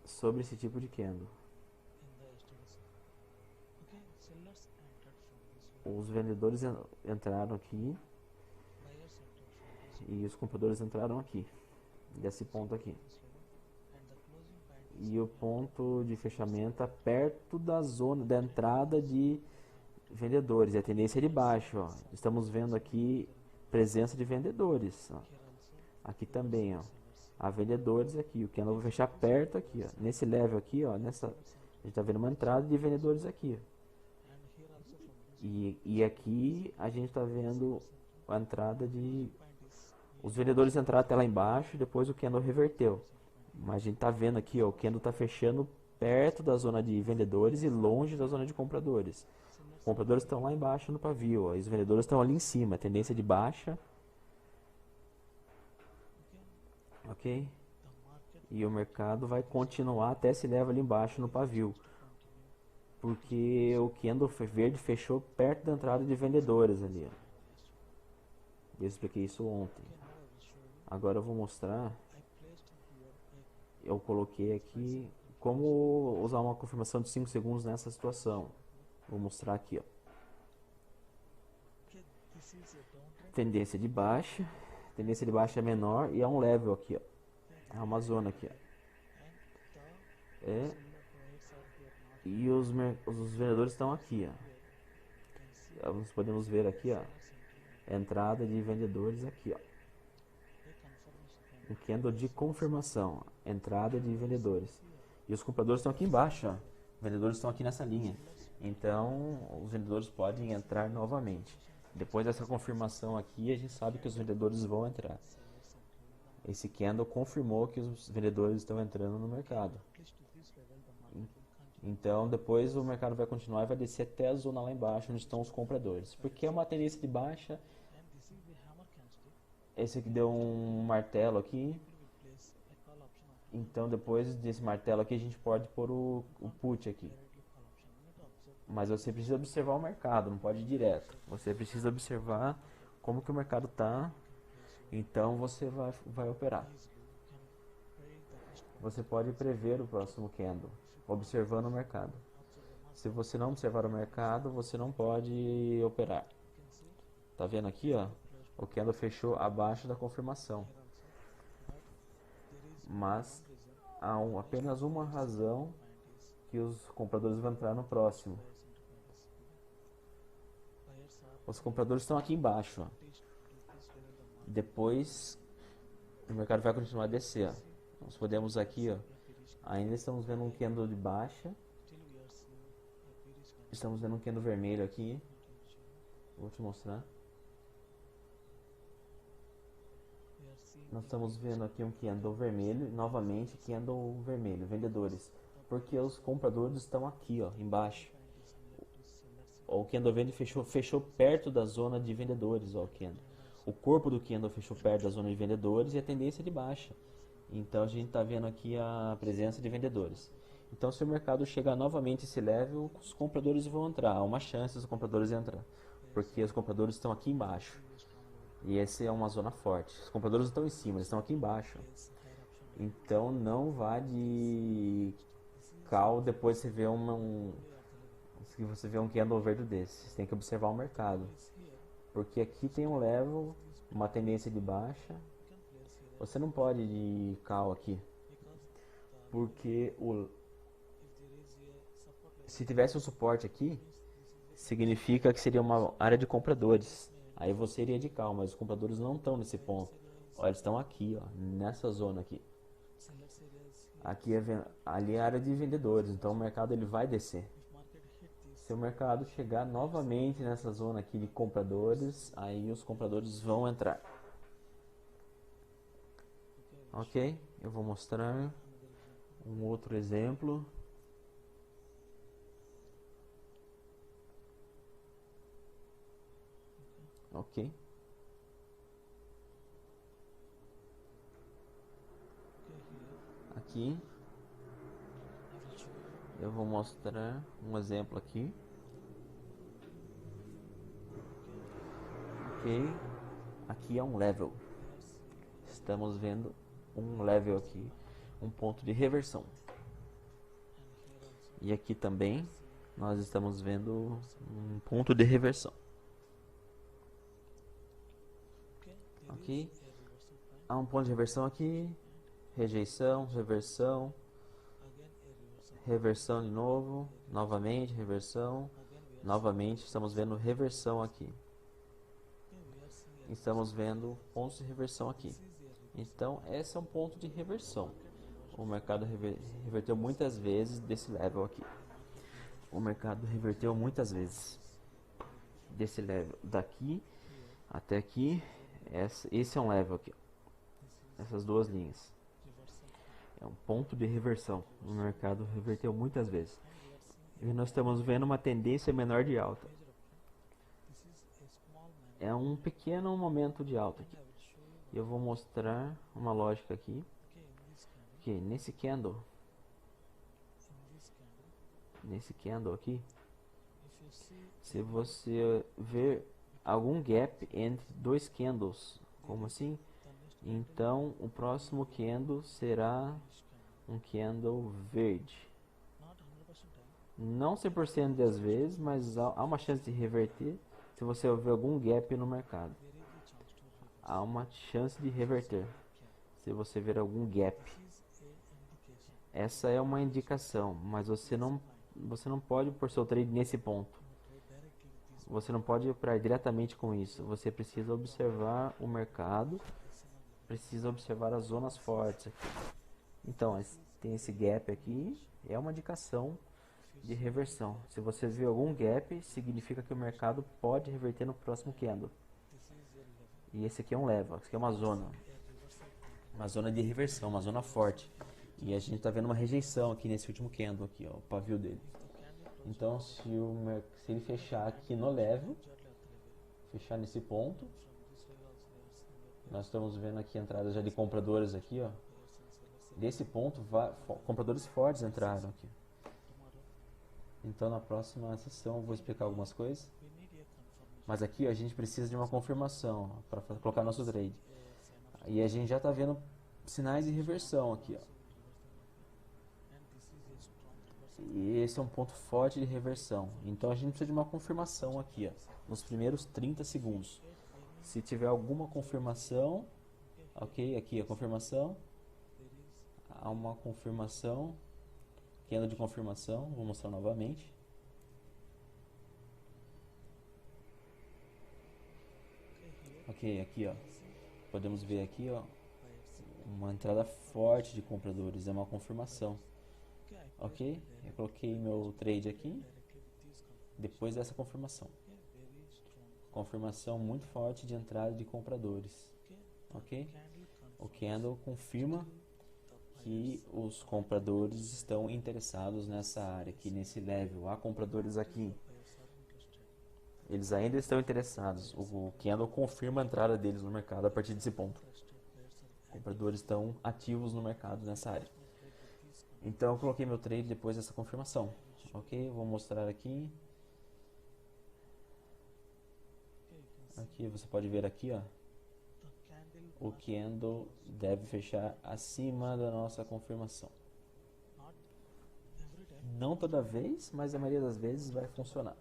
sobre esse tipo de candle. Os vendedores entraram aqui e os compradores entraram aqui, desse ponto aqui. E o ponto de fechamento está perto da zona da entrada de vendedores. E a tendência é de baixo, ó. Estamos vendo aqui presença de vendedores, ó. Aqui também, ó. a vendedores aqui. O candle vai fechar perto aqui, ó. Nesse level aqui, ó, nessa, a gente está vendo uma entrada de vendedores aqui, ó. E aqui a gente está vendo a entrada de... Os vendedores entraram até lá embaixo e depois o candle reverteu. Mas a gente está vendo aqui, ó, o candle está fechando perto da zona de vendedores e longe da zona de compradores. Os compradores estão lá embaixo no pavio, ó, e os vendedores estão ali em cima, tendência de baixa. Ok? E o mercado vai continuar até esse level ali embaixo no pavio. Porque o candle verde fechou perto da entrada de vendedores ali, ó. Eu expliquei isso ontem. Agora eu vou mostrar. Eu coloquei aqui como usar uma confirmação de 5 segundos nessa situação. Vou mostrar aqui, ó. Tendência de baixa. Tendência de baixa é menor e é um level aqui, ó. É uma zona aqui, ó. E os vendedores estão aqui, ó. Nós podemos ver aqui, ó. Entrada de vendedores aqui, ó. Um candle de confirmação, ó. Entrada de vendedores. E os compradores estão aqui embaixo, ó. Os vendedores estão aqui nessa linha. Então, os vendedores podem entrar novamente. Depois dessa confirmação aqui, a gente sabe que os vendedores vão entrar. Esse candle confirmou que os vendedores estão entrando no mercado. Então, depois o mercado vai continuar e vai descer até a zona lá embaixo, onde estão os compradores. Porque é uma tendência de baixa. Esse aqui deu um martelo aqui. Então, depois desse martelo aqui, a gente pode pôr o put aqui. Mas você precisa observar o mercado, não pode ir direto. Você precisa observar como que o mercado está. Então, você vai operar. Você pode prever o próximo candle, observando o mercado. Se você não observar o mercado, você não pode operar. Tá vendo aqui, ó? O candle fechou abaixo da confirmação. Mas há apenas uma razão que os compradores vão entrar no próximo. Os compradores estão aqui embaixo, ó. Depois o mercado vai continuar a descer, ó. Nós podemos aqui, ó, ainda estamos vendo um candle de baixa. Estamos vendo um candle vermelho aqui. Vou te mostrar. Nós estamos vendo aqui um candle vermelho, novamente candle vermelho, vendedores. Porque os compradores estão aqui, ó, embaixo. O candle verde fechou perto da zona de vendedores, ó, o candle. O corpo do candle fechou perto da zona de vendedores e a tendência é de baixa. Então a gente está vendo aqui a presença de vendedores. Então se o mercado chegar novamente a esse level, os compradores vão entrar. Há uma chance dos compradores entrar. Porque os compradores estão aqui embaixo. E essa é uma zona forte. Os compradores não estão em cima, eles estão aqui embaixo. Então não vá de call depois você vê se você vê um candle verde desse. Você tem que observar o mercado. Porque aqui tem um level, uma tendência de baixa. Você não pode ir de call aqui. Porque se tivesse um suporte aqui, significa que seria uma área de compradores. Aí você iria de call, mas os compradores não estão nesse ponto. Olha, eles estão aqui, ó, nessa zona aqui. Aqui ali é a área de vendedores, então o mercado ele vai descer. Se o mercado chegar novamente nessa zona aqui de compradores, aí os compradores vão entrar. Ok? Eu vou mostrar um outro exemplo. Ok. Aqui eu vou mostrar um exemplo aqui. Ok. Aqui é um level. Estamos vendo um level aqui, um ponto de reversão. E aqui também nós estamos vendo um ponto de reversão. Ok? Há um ponto de reversão aqui, rejeição, reversão, reversão de novo, novamente, reversão, novamente, estamos vendo reversão aqui. Estamos vendo pontos de reversão aqui. Então, esse é um ponto de reversão. O mercado reverteu muitas vezes desse level aqui. O mercado reverteu muitas vezes desse level daqui até aqui. Esse é um level aqui, essas duas linhas. É um ponto de reversão. O mercado reverteu muitas vezes. E nós estamos vendo uma tendência menor de alta. É um pequeno momento de alta aqui. E eu vou mostrar uma lógica aqui. Que nesse candle aqui, se você ver algum gap entre dois candles, como assim, então o próximo candle será um candle verde. Não 100% das vezes, mas há uma chance de reverter se você ver algum gap no mercado. Há uma chance de reverter se você ver algum gap. Essa é uma indicação, mas você não pode pôr seu trade nesse ponto. Você não pode operar diretamente com isso. Você precisa observar o mercado, precisa observar as zonas fortes aqui. Então, tem esse gap aqui, é uma indicação de reversão. Se você ver algum gap, significa que o mercado pode reverter no próximo candle. E esse aqui é um level, esse aqui é uma zona de reversão, uma zona forte. E a gente está vendo uma rejeição aqui nesse último candle aqui, ó, o pavio dele. Então, se ele fechar aqui no level, fechar nesse ponto, nós estamos vendo aqui entradas já de compradores aqui, ó. Desse ponto, compradores fortes entraram aqui. Então, na próxima sessão eu vou explicar algumas coisas. Mas aqui ó, a gente precisa de uma confirmação para colocar nosso trade. E a gente já está vendo sinais de reversão aqui, ó. E esse é um ponto forte de reversão. Então a gente precisa de uma confirmação aqui, ó, nos primeiros 30 segundos. Se tiver alguma confirmação, ok, aqui a confirmação. Há uma confirmação, candle de confirmação, vou mostrar novamente. Ok, aqui ó, podemos ver aqui ó, uma entrada forte de compradores, é uma confirmação. Ok, eu coloquei meu trade aqui, depois dessa confirmação. Confirmação muito forte de entrada de compradores. Ok, o candle confirma que os compradores estão interessados nessa área aqui, nesse level. Há compradores aqui. Eles ainda estão interessados. O candle confirma a entrada deles no mercado a partir desse ponto. Compradores estão ativos no mercado nessa área. Então eu coloquei meu trade depois dessa confirmação. Ok, vou mostrar aqui. Aqui você pode ver aqui, ó. O candle deve fechar acima da nossa confirmação. Não toda vez, mas a maioria das vezes vai funcionar.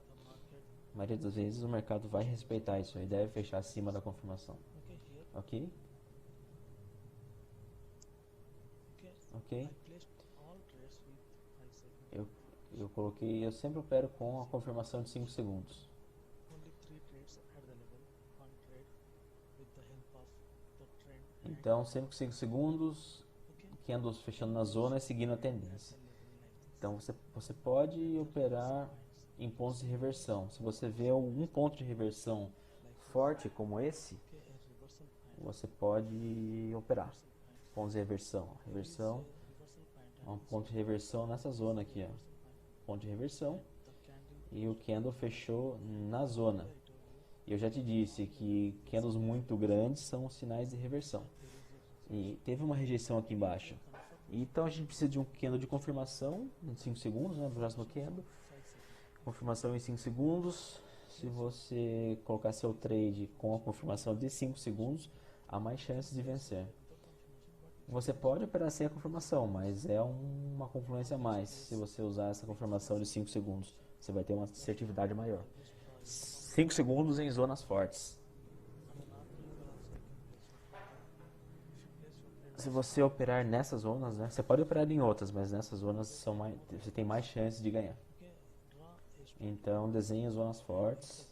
A maioria das vezes o mercado vai respeitar isso e deve fechar acima da confirmação. Ok? Ok? Eu coloquei, eu sempre opero com a confirmação de 5 segundos. Então, sempre com 5 segundos, candles fechando na zona e seguindo a tendência. Então, você pode operar em pontos de reversão. Se você vê um ponto de reversão forte como esse, você pode operar. Pontos de reversão. Reversão, um ponto de reversão nessa zona aqui, ó. Ponto de reversão. E o candle fechou na zona. E eu já te disse que candles muito grandes são sinais de reversão. E teve uma rejeição aqui embaixo. Então a gente precisa de um candle de confirmação em 5 segundos, né, no próximo candle. Confirmação em 5 segundos. Se você colocar seu trade com a confirmação de 5 segundos, há mais chances de vencer. Você pode operar sem a confirmação, mas é uma confluência a mais. Se você usar essa confirmação de 5 segundos, você vai ter uma assertividade maior. 5 segundos em zonas fortes. Se você operar nessas zonas, né, você pode operar em outras, mas nessas zonas você tem mais chances de ganhar. Então desenhe zonas fortes.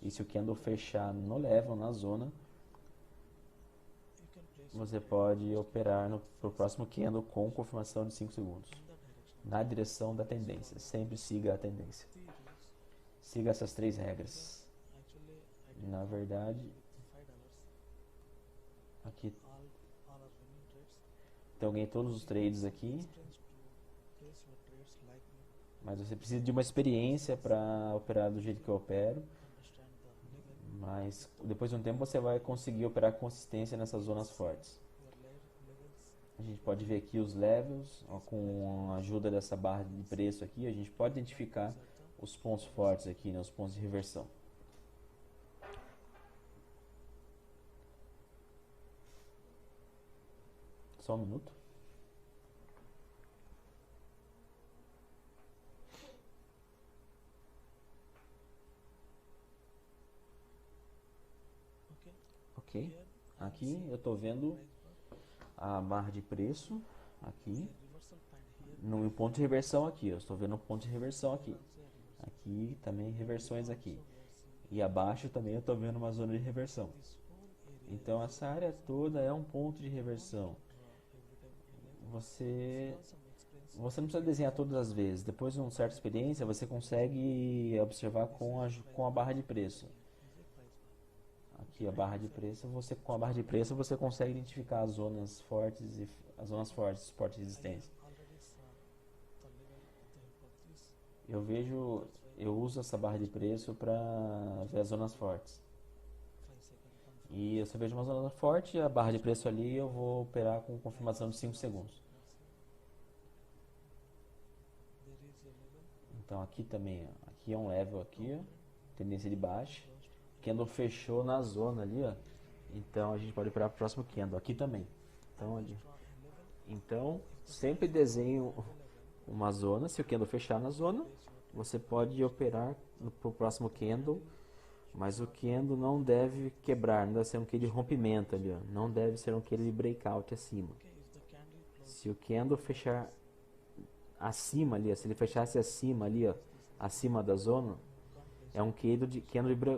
E se o candle fechar no level, na zona, você pode operar pro próximo candle com confirmação de 5 segundos. Na direção da tendência. Sempre siga a tendência. Siga essas 3 regras. Na verdade, aqui então eu ganhei todos os trades aqui. Mas você precisa de uma experiência para operar do jeito que eu opero. Mas depois de um tempo você vai conseguir operar com consistência nessas zonas fortes. A gente pode ver aqui os levels, ó, com a ajuda dessa barra de preço aqui, a gente pode identificar os pontos fortes aqui, né, os pontos de reversão. Só um minuto. Ok, aqui eu estou vendo a barra de preço aqui no ponto de reversão aqui, eu estou vendo o ponto de reversão aqui. Aqui também reversões aqui. E abaixo também eu estou vendo uma zona de reversão. Então essa área toda é um ponto de reversão. Você não precisa desenhar todas as vezes. Depois de uma certa experiência você consegue observar com a barra de preço. Aqui a barra de preço, com a barra de preço você consegue identificar as zonas fortes suporte e resistência. Eu uso essa barra de preço para ver as zonas fortes. E se eu vejo uma zona forte, a barra de preço ali, eu vou operar com confirmação de 5 segundos. Então aqui também, ó, aqui é um level aqui, ó, tendência de baixa. Candle fechou na zona ali, ó. Então a gente pode operar para o próximo candle aqui também. Então ali. Então sempre desenho uma zona. Se o candle fechar na zona, você pode operar para o próximo candle, mas o candle não deve quebrar, não deve ser um candle de rompimento ali, ó. Não deve ser um candle de breakout acima. Se o candle fechar acima ali, ó, se ele fechasse acima ali, ó, acima da zona, é um candle de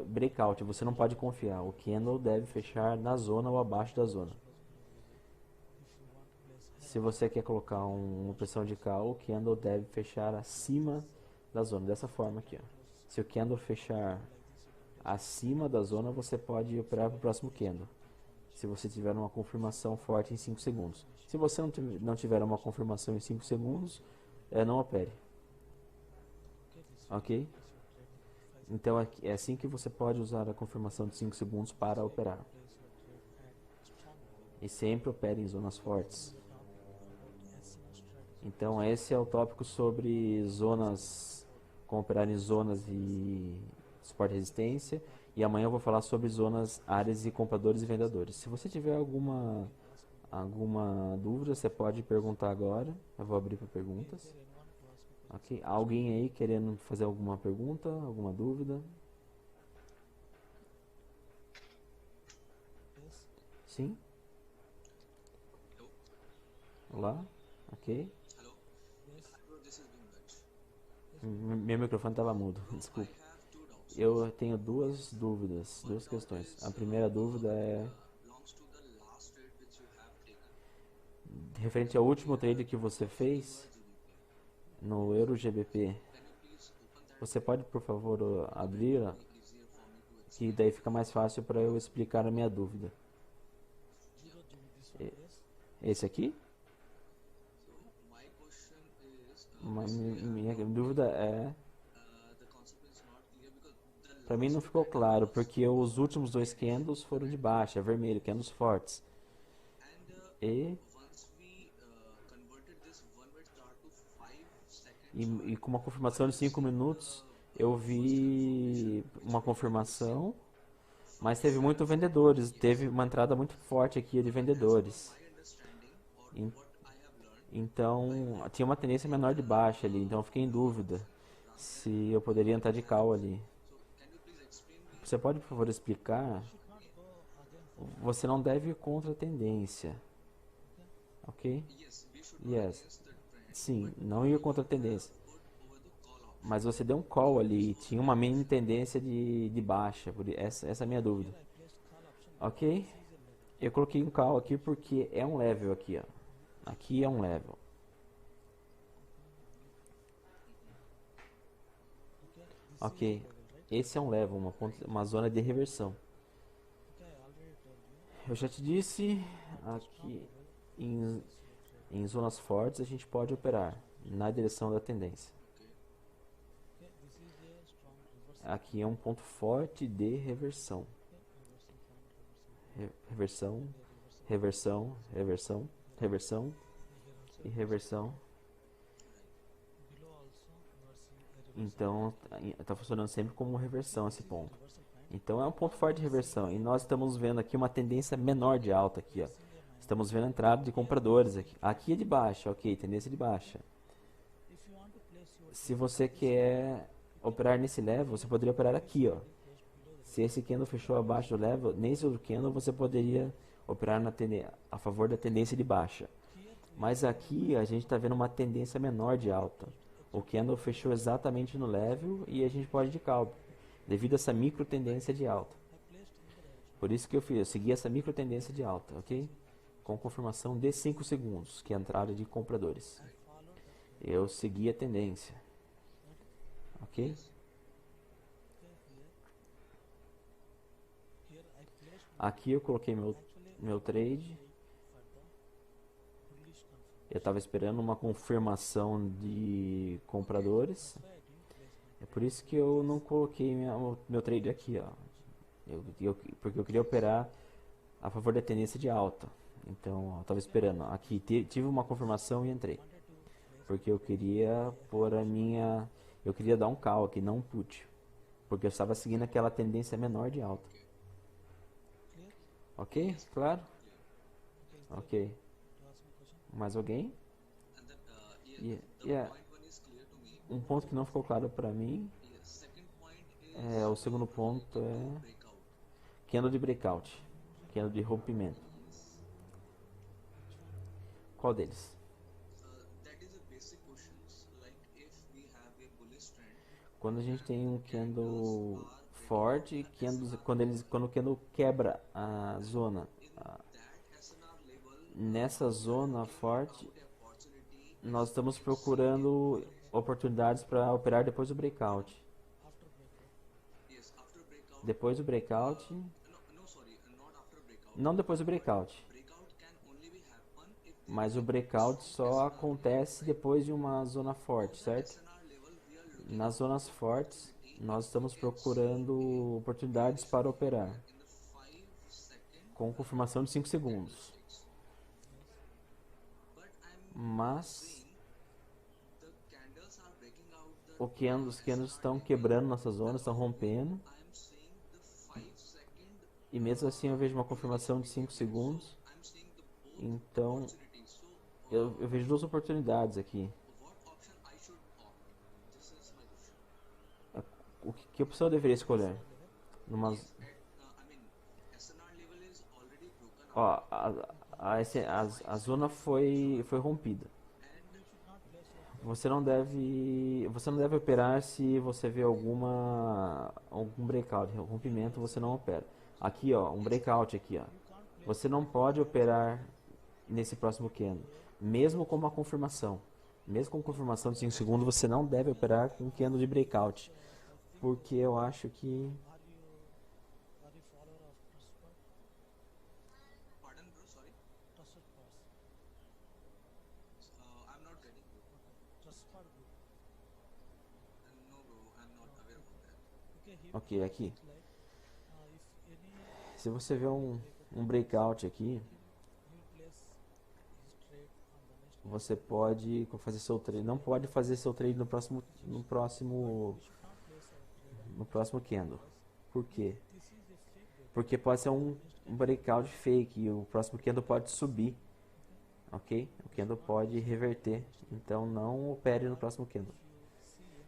breakout, você não pode confiar. O candle deve fechar na zona ou abaixo da zona. Se você quer colocar uma pressão de call, o candle deve fechar acima da zona, dessa forma aqui, ó. Se o candle fechar acima da zona, você pode operar para o próximo candle, se você tiver uma confirmação forte em 5 segundos. Se você não tiver uma confirmação em 5 segundos, não opere. Ok? Então é assim que você pode usar a confirmação de 5 segundos para operar. E sempre opere em zonas fortes. Então esse é o tópico sobre zonas, como operar em zonas de suporte e resistência. E amanhã eu vou falar sobre zonas, áreas de compradores e vendedores. Se você tiver alguma dúvida, você pode perguntar agora. Eu vou abrir para perguntas. Okay. Alguém aí querendo fazer alguma pergunta, alguma dúvida? Sim? Olá? Ok. Meu microfone estava mudo, desculpa. Eu tenho duas dúvidas, duas questões. A primeira dúvida é referente ao último trade que você fez no Euro GBP. Você pode, por favor, abrir, que daí fica mais fácil para eu explicar a minha dúvida. Esse aqui? Minha dúvida é... Para mim não ficou claro, porque os últimos 2 candles foram de baixa, vermelho, candles fortes. E com uma confirmação de 5 minutos, eu vi uma confirmação, mas teve muito vendedores, teve uma entrada muito forte aqui de vendedores. Então, tinha uma tendência menor de baixa ali, então eu fiquei em dúvida se eu poderia entrar de call ali. Você pode, por favor, explicar? Você não deve ir contra a tendência. Ok? Yes. Sim, não ir contra a tendência. Mas você deu um call ali, tinha uma mini tendência de baixa. Essa é a minha dúvida. Ok? Eu coloquei um call aqui porque é um level aqui, ó. Aqui é um level. Ok, esse é um level, uma zona de reversão. Eu já te disse, aqui em zonas fortes a gente pode operar na direção da tendência. Aqui é um ponto forte de reversão. Reversão, reversão, reversão, reversão e reversão. Então está funcionando sempre como reversão esse ponto. Então é um ponto forte de reversão. E nós estamos vendo aqui uma tendência menor de alta aqui, ó. Estamos vendo a entrada de compradores aqui. Aqui é de baixa, ok, tendência de baixa. Se você quer operar nesse level, você poderia operar aqui, ó. Se esse candle fechou abaixo do level, nesse outro candle você poderia operar a favor da tendência de baixa. Mas aqui a gente está vendo uma tendência menor de alta. O candle fechou exatamente no level e a gente pode ir de call, devido a essa micro tendência de alta. Por isso que eu segui essa micro tendência de alta, ok? Com confirmação de 5 segundos, que é a entrada de compradores. Eu segui a tendência, ok? Aqui eu coloquei meu trade. Eu estava esperando uma confirmação de compradores. É por isso que eu não coloquei meu trade aqui, ó. Porque eu queria operar a favor da tendência de alta. Então, eu estava esperando. Aqui tive uma confirmação e entrei. Porque eu queria pôr eu queria dar um call aqui, não um put. Porque eu estava seguindo aquela tendência menor de alta. Ok? Claro? Ok. Mais alguém? Um ponto que não ficou claro para mim o segundo ponto é candle de breakout, candle de rompimento. Qual deles? Quando a gente tem um candle forte, quando o candle quebra a zona, nessa zona forte, nós estamos procurando oportunidades para operar depois do breakout. Depois do breakout, não depois do breakout, mas o breakout só acontece depois de uma zona forte, certo? Nas zonas fortes, nós estamos procurando oportunidades para operar com confirmação de 5 segundos. Mas os candles estão quebrando nossa zona, estão rompendo. E mesmo assim eu vejo uma confirmação de 5 segundos. Então eu vejo duas oportunidades aqui. Que opção eu deveria escolher? Ó, a zona foi rompida. Você não deve operar se você vê algum breakout, rompimento, você não opera. Aqui, ó, um breakout aqui, ó. Você não pode operar nesse próximo candle, mesmo com uma confirmação. Mesmo com confirmação de 5 segundos, você não deve operar com um candle de breakout, porque eu acho que ok, aqui. Se você vê um breakout aqui, você pode fazer seu trade. Não pode fazer seu trade no próximo candle. Por quê? Porque pode ser um breakout fake e o próximo candle pode subir, ok? O candle pode reverter, então não opere no próximo candle.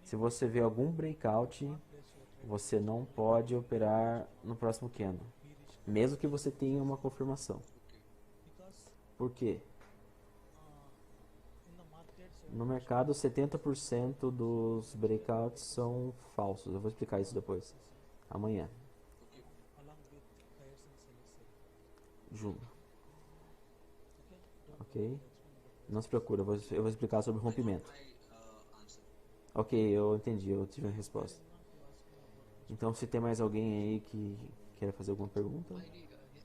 Se você vê algum breakout, você não pode operar no próximo candle, mesmo que você tenha uma confirmação. Por quê? No mercado, 70% dos breakouts são falsos. Eu vou explicar isso depois, amanhã. junto. Ok? Não se preocupe, eu vou explicar sobre rompimento. Ok, eu entendi, eu tive a resposta. Então, se tem mais alguém aí que queira fazer alguma pergunta,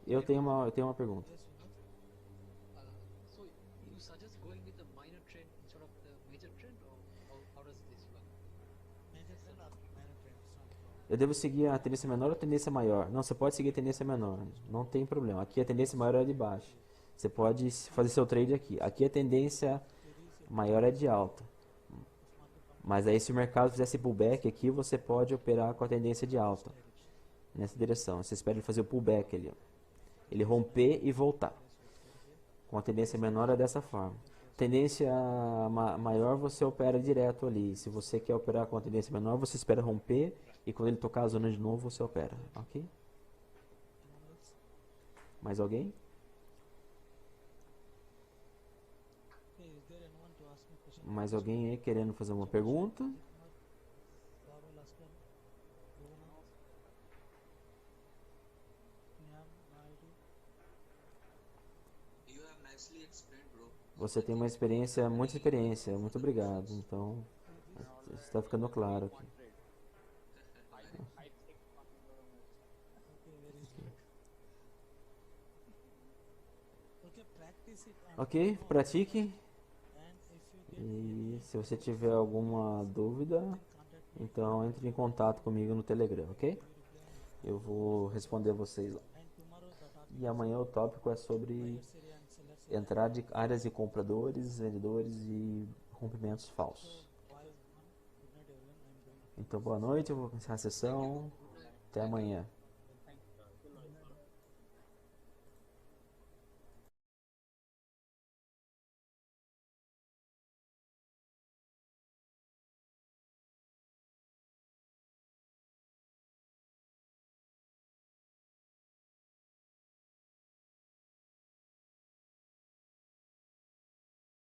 eu tenho uma pergunta. So you suggest going with the minor trend instead of the major trend, or how does this work? Major trend or minor trend, it's not a problem. Eu devo seguir a tendência menor ou a tendência maior? Não, você pode seguir a tendência menor, não tem problema. Aqui a tendência maior é de baixo. Você pode fazer seu trade aqui. Aqui a tendência maior é de alta. Mas aí se o mercado fizesse pullback aqui, você pode operar com a tendência de alta. Nessa direção. Você espera ele fazer o pullback ali, ó. Ele romper e voltar. Com a tendência menor é dessa forma. Tendência maior você opera direto ali. Se você quer operar com a tendência menor, você espera romper e quando ele tocar a zona de novo, você opera. Ok? Mais alguém? Okay, is there anyone to ask me question? Mais alguém aí querendo fazer uma pergunta? Rahul Askar, Bhuvana, Nyam, Naidu. You have nicely explained, bro. Você tem uma experiência, muita experiência. Muito obrigado. Então, está ficando claro aqui. Okay, very good. Okay, practice it and Ok, pratique. and if you get E se você tiver alguma dúvida, contact me, então entre em contato comigo no Telegram, ok? Eu vou responder vocês lá. and tomorrow the topic E amanhã o tópico é sobre buyers area and sellers area. entrar de áreas de compradores, vendedores e rompimentos falsos. Bye everyone. Good night everyone. I'm going. Então, boa noite, eu vou começar a sessão. Até amanhã.